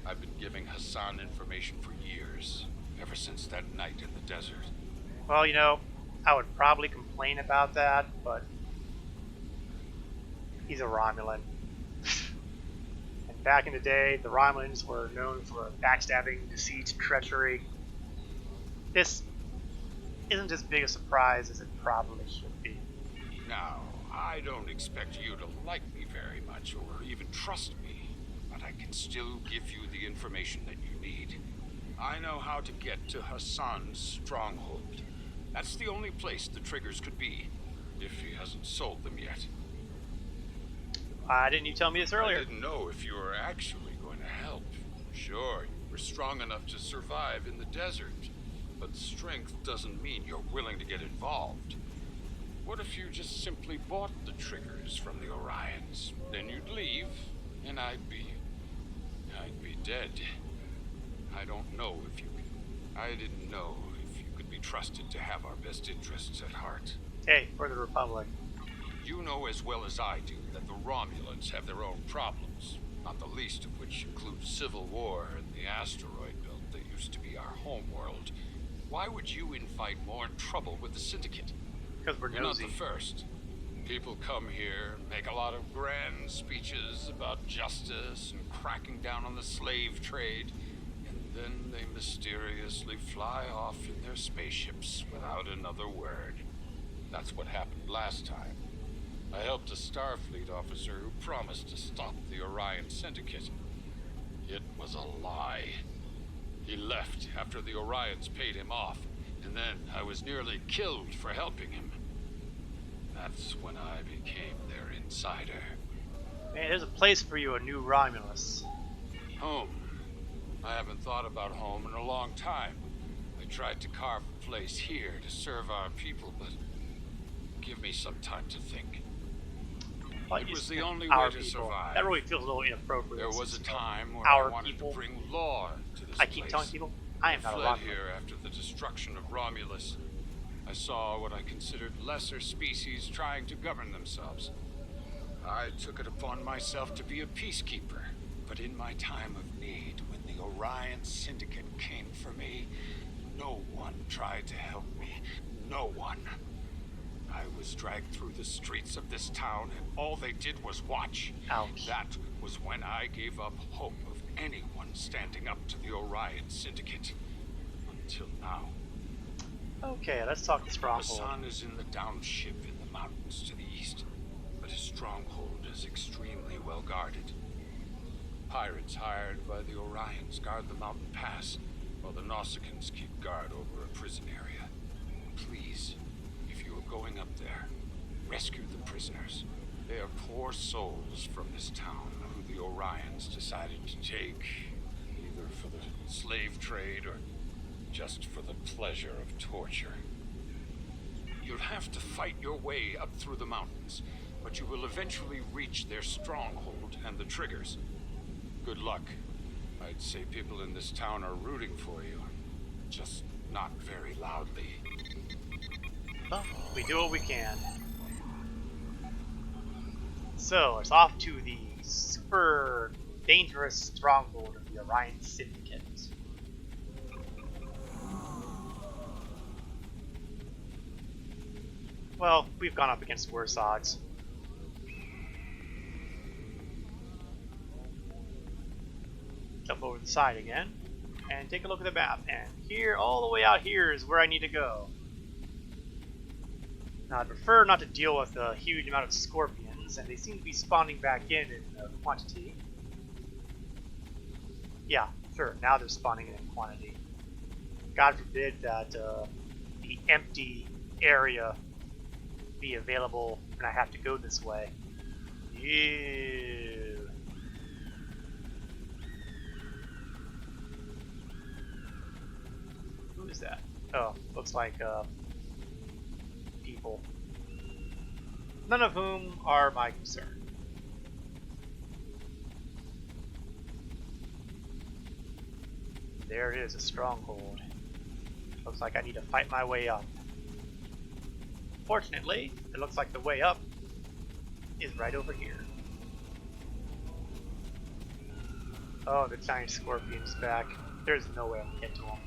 I've been giving Hassan information for years, ever since that night in the desert. Well, you know, I would probably complain about that, but he's a Romulan. And back in the day, the Romulans were known for backstabbing, deceit, treachery. This isn't as big a surprise as it probably should be. Now, I don't expect you to like me very much, or even trust me, but I can still give you the information that you need. I know how to get to Hassan's stronghold. That's the only place the triggers could be, if he hasn't sold them yet. Why didn't you tell me this earlier? I didn't know if you were actually going to help. Sure, you were strong enough to survive in the desert, but strength doesn't mean you're willing to get involved. What if you just simply bought the triggers from the Orions? Then you'd leave, and I'd be dead. I don't know if you can. I didn't know if you could be trusted to have our best interests at heart. Hey, for the Republic. You know as well as I do that the Romulans have their own problems, not the least of which includes civil war and the asteroid belt that used to be our homeworld. Why would you invite more trouble with the Syndicate? Because we're You're not nosy. the first. People come here, make a lot of grand speeches about justice and cracking down on the slave trade, and then they mysteriously fly off in their spaceships without another word. That's what happened last time. I helped a Starfleet officer who promised to stop the Orion Syndicate. It was a lie. He left after the Orions paid him off, and then I was nearly killed for helping him. That's when I became their insider. Man, there's a place for you, a new Romulus. Home. I haven't thought about home in a long time. I tried to carve a place here to serve our people, but give me some time to think. It was the only way to survive. That really feels a little inappropriate. There was a time where I wanted to bring law to this place. I keep telling people, I am not a fled Romulus. here after the destruction of Romulus. I saw what I considered lesser species trying to govern themselves. I took it upon myself to be a peacekeeper, but in my time of need, when the Orion Syndicate came for me, no one tried to help me. No one. I was dragged through the streets of this town, and all they did was watch. Ouch. That was when I gave up hope of anyone standing up to the Orion Syndicate. Until now. Okay, let's talk to The Stronghold. sun is in the downship in the mountains to the east, but his stronghold is extremely well guarded. Pirates hired by the Orions guard the mountain pass, while the Nausicans keep guard over a prison area. Please, if you are going up there, rescue the prisoners. They are poor souls from this town who the Orions decided to take, either for the slave trade or just for the pleasure of torture. You'll have to fight your way up through the mountains, but you will eventually reach their stronghold and the triggers. Good luck. I'd say people in this town are rooting for you, just not very loudly. Well, we do what we can. So, it's off to the super dangerous stronghold of the Orion Syndicate. Well, we've gone up against worse odds. Jump over the side again, and take a look at the map. And here, all the way out here is where I need to go. Now, I'd prefer not to deal with a huge amount of scorpions, and they seem to be spawning back in quantity. Yeah, sure, now they're spawning in quantity. God forbid that the empty area be available when I have to go this way. Ew. Who is that? Oh, looks like people. None of whom are my concern. There it is, a stronghold. Looks like I need to fight my way up. Fortunately, it looks like the way up is right over here. Oh, the giant scorpion's back. There's no way I can get to him.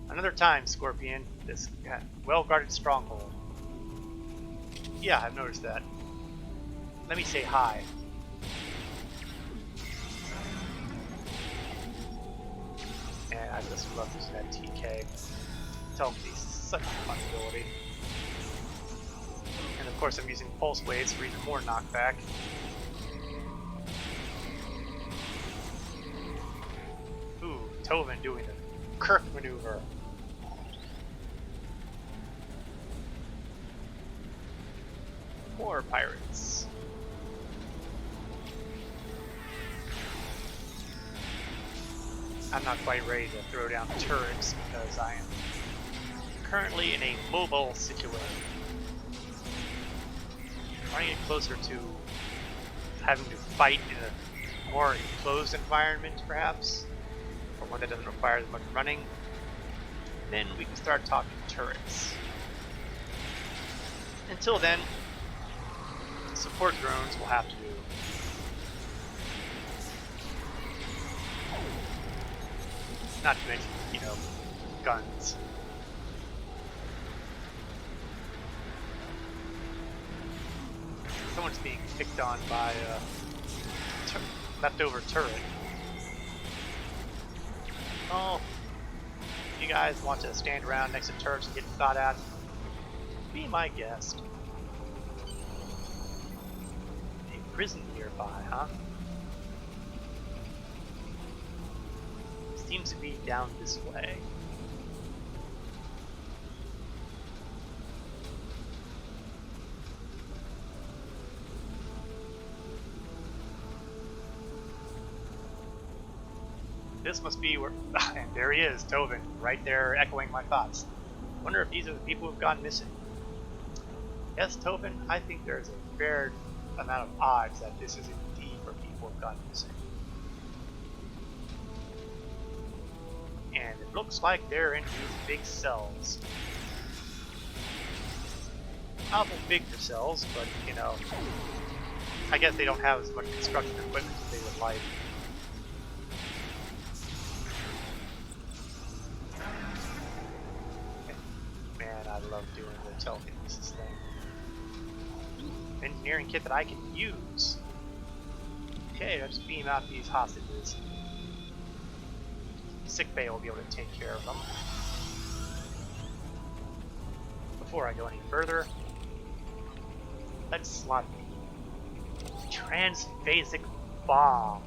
Another time, Scorpion. This well-guarded stronghold. Yeah, I've noticed that. Let me say hi. And I just love using that TK. Telepathy's such a fun ability. And of course I'm using pulse waves for even more knockback. Ooh, Tovin doing the Kirk maneuver. More pirates. I'm not quite ready to throw down turrets because I am currently in a mobile situation. Trying to get closer to having to fight in a more enclosed environment, perhaps, or one that doesn't require as much running. Then we can start talking turrets. Until then, support drones will have to do. Not to mention, guns. Someone's being picked on by a leftover turret. Oh, you guys want to stand around next to turrets and get shot at? Be my guest. A prison nearby, huh? Seems to be down this way. This must be where... and there he is, Tovin, right there echoing my thoughts. Wonder if these are the people who've gone missing. Yes, Tovin, I think there's a fair amount of odds that this is indeed where people have gone missing. And it looks like they're in these big cells. Awful big for cells, but, you know, I guess they don't have as much construction equipment as they would like. I love doing the telekinesis thing. Engineering kit that I can use. Okay, let's beam out these hostages. Sick bay will be able to take care of them. Before I go any further, let's slot transphasic bomb.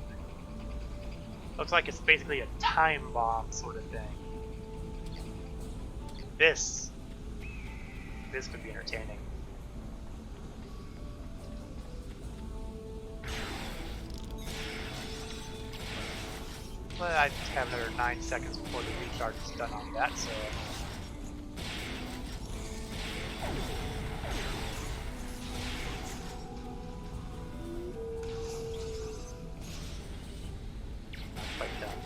Looks like it's basically a time bomb sort of thing. This could be entertaining. But I have another 9 seconds before the recharge is done on that, so... Not quite done.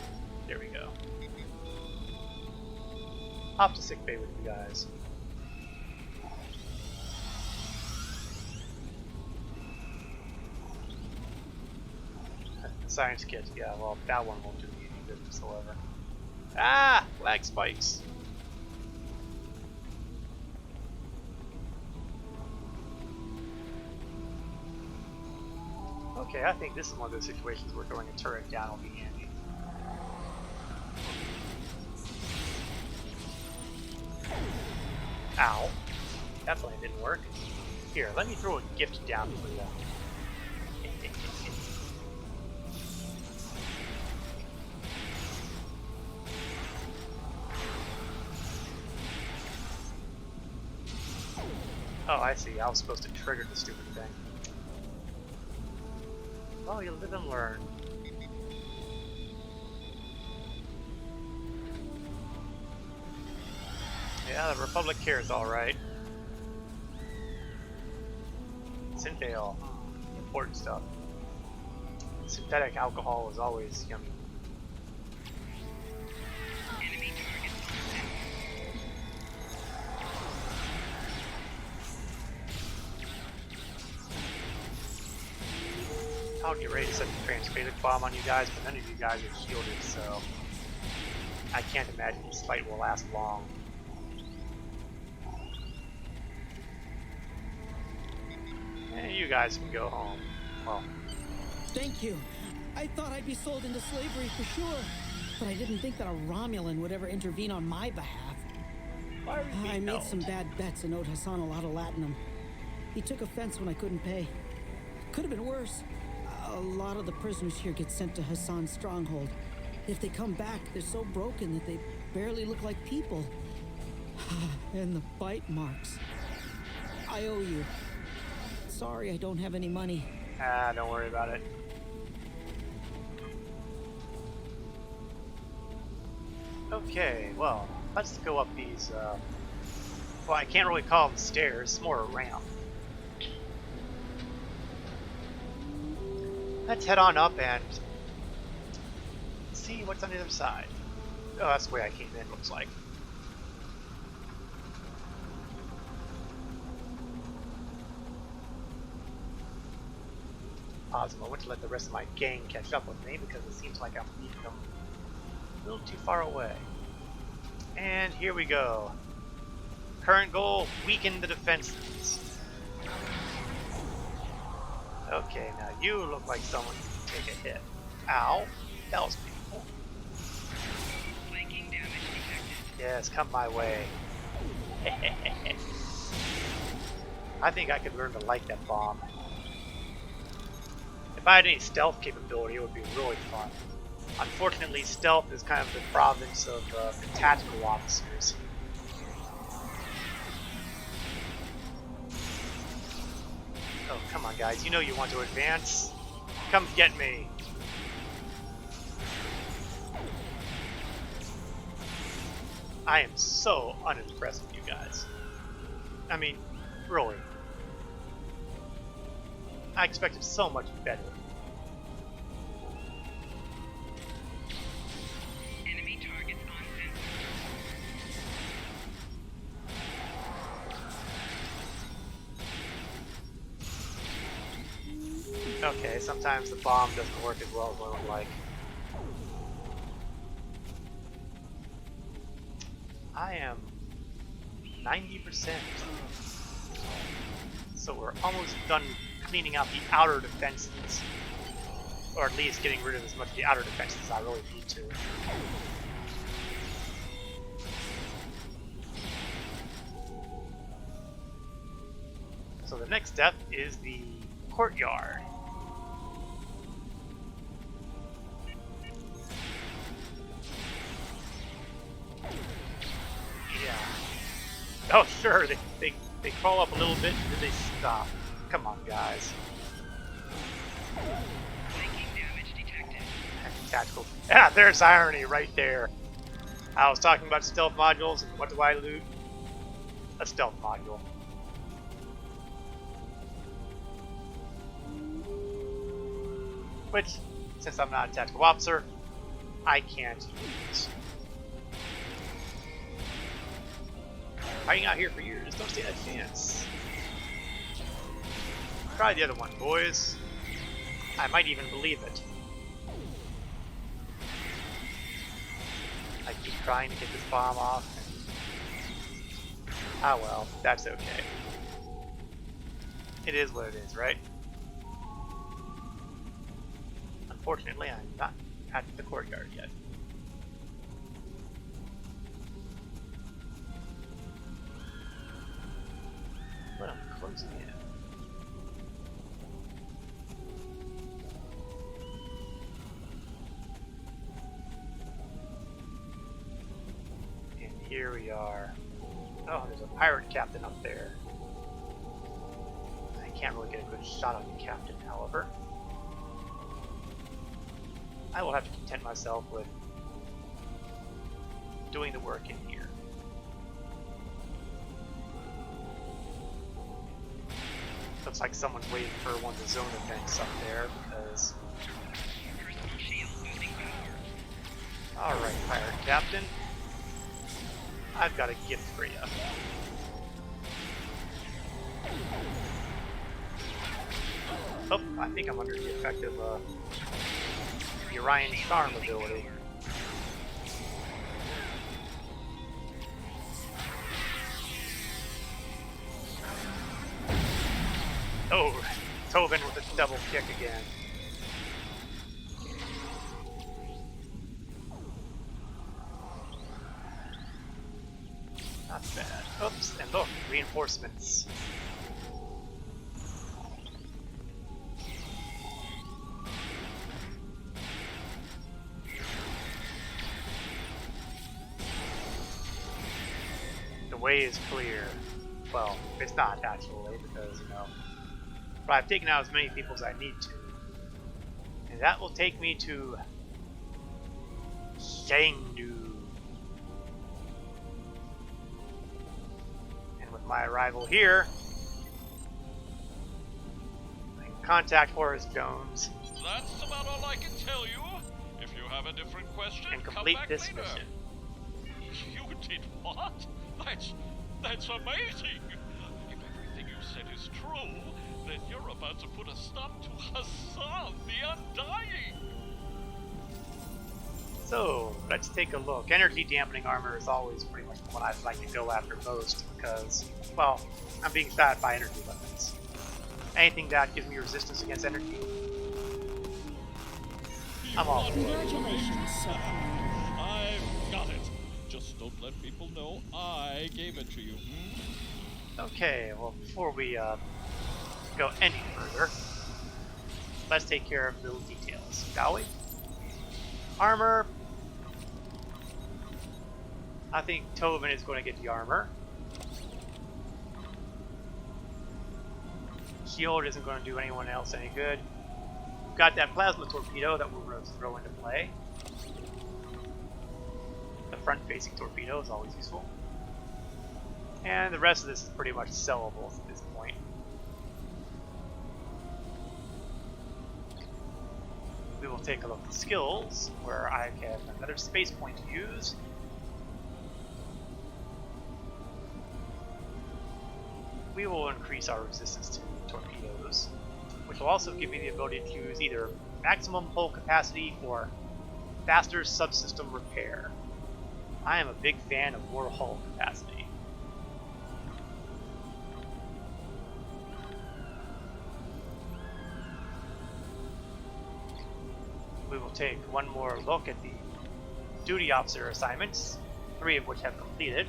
There we go. Off to sick bay with you guys. Science kit, yeah, well, that one won't do me any good whatsoever. Ah! Lag spikes. Okay, I think this is one of those situations where throwing a turret down will be handy. Ow. Definitely didn't work. Here, let me throw a gift down for you. Oh, I see. I was supposed to trigger the stupid thing. Well, you live and learn. Yeah, the Republic cares alright. Synthale. Important stuff. Synthetic alcohol is always yummy. I'll get ready to set the transphasic bomb on you guys, but none of you guys are shielded, so I can't imagine this fight will last long. And you guys can go home. Well, thank you. I thought I'd be sold into slavery for sure, but I didn't think that a Romulan would ever intervene on my behalf. I made some bad bets and owed Hassan a lot of latinum. He took offense when I couldn't pay. Could have been worse. A lot of the prisoners here get sent to Hassan's stronghold. If they come back, they're so broken that they barely look like people. And the bite marks. I owe you. Sorry I don't have any money. Ah, don't worry about it. Okay, well, let's go up these, well, I can't really call them stairs, it's more a ramp. Let's head on up and see what's on the other side. Oh, that's the way I came in, looks like. Possible. I want to let the rest of my gang catch up with me because it seems like I'm leaving them a little too far away. And here we go. Current goal, weaken the defenses. Okay, now you look like someone who can take a hit. Ow. That was painful. Flanking damage detected. Yes, come my way. I think I could learn to like that bomb. If I had any stealth capability, it would be really fun. Unfortunately, stealth is kind of the province of the tactical officers. Oh, come on, guys. You know you want to advance. Come get me. I am so unimpressed with you guys. I mean, really. I expected so much better. Enemy targets on sensor. Okay, sometimes the bomb doesn't work as well as one would like. I am 90%. So we're almost done cleaning out the outer defenses. Or at least getting rid of as much of the outer defenses as I really need to. So the next step is the courtyard. Yeah. Oh, sure, they crawl up a little bit and then they stop. Come on, guys. Flanking damage detected. Tactical. Yeah, there's irony right there. I was talking about stealth modules, and what do I loot? A stealth module. Which, since I'm not a tactical officer, I can't use. Hiding out here for years, don't stand a chance. Try the other one, boys. I might even believe it. I keep trying to get this bomb off. Ah well, that's okay. It is what it is, right? Unfortunately, I'm not at the courtyard yet. But I'm closing in. And here we are. Oh, there's a pirate captain up there. I can't really get a good shot on the captain, however. I will have to content myself with doing the work in here. Looks like someone's waiting for one of the zone events up there because... Alright, pirate captain. I've got a gift for you. Oh, I think I'm under the effect of the Orion Charm ability. Oh, Tovin with a double kick again. Not bad. Oops, and look, reinforcements. The way is clear. Well, it's not actually, because, you know, but I've taken out as many people as I need to. And that will take me to Chengdu. And with my arrival here, I can contact Horace Jones. That's about all I can tell you. If you have a different question, and complete come back this later. mission. You did what? That's amazing. If everything you said is true, then you're about to put a stop to Hassan the Undying. So, let's take a look. Energy dampening armor is always pretty much the one I'd like to go after most because, well, I'm being shot by energy weapons. Anything that gives me resistance against energy, I'm all for it. Congratulations, Sub-Commander. I've got it. Just don't let people know I gave it to you. Okay, well, before we go any further, let's take care of those details, shall we? Armor. I think Tobin is going to get the armor. Shield isn't going to do anyone else any good. We've got that plasma torpedo that we're going to throw into play. The front-facing torpedo is always useful. And the rest of this is pretty much sellable at this point. We will take a look at skills, where I have another space point to use. We will increase our resistance to torpedoes, which will also give me the ability to use either maximum hull capacity or faster subsystem repair. I am a big fan of more hull capacity. We will take one more look at the duty officer assignments, 3 of which have completed.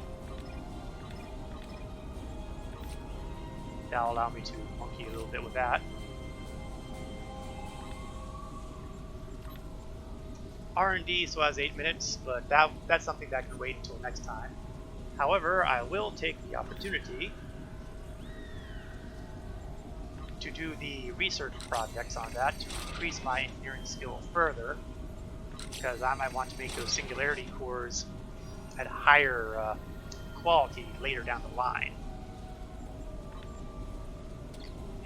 That'll allow me to monkey a little bit with that. R&D still has 8 minutes, but that's something that can wait until next time. However, I will take the opportunity to do the research projects on that to increase my engineering skill further, because I might want to make those singularity cores at higher quality later down the line.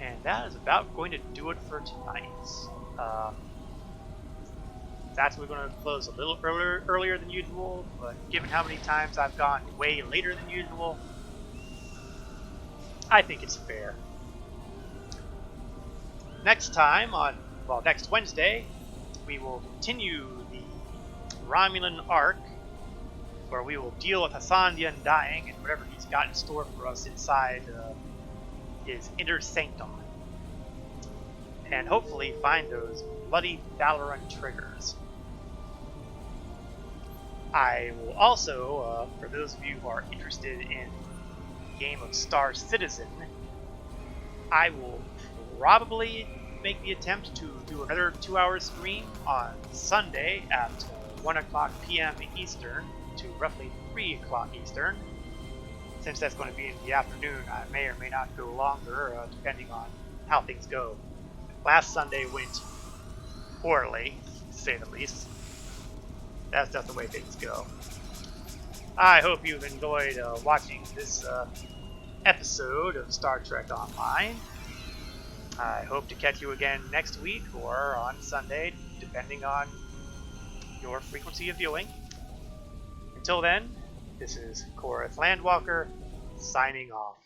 And that is about going to do it for tonight. That's we're going to close a little earlier than usual, but given how many times I've gone way later than usual, I think it's fair. Next time next Wednesday, we will continue the Romulan arc, where we will deal with Hassan the Undying and whatever he's got in store for us inside his inner sanctum, and hopefully find those bloody Valoran triggers. I will also, for those of you who are interested in the game of Star Citizen, I will probably make the attempt to do another 2-hour stream on Sunday at 1 o'clock p.m. Eastern to roughly 3 o'clock Eastern. Since that's going to be in the afternoon, I may or may not go longer, depending on how things go. Last Sunday went poorly, to say the least. That's just the way things go. I hope you've enjoyed watching this episode of Star Trek Online. I hope to catch you again next week or on Sunday, depending on your frequency of viewing. Until then, this is Korath Landwalker, signing off.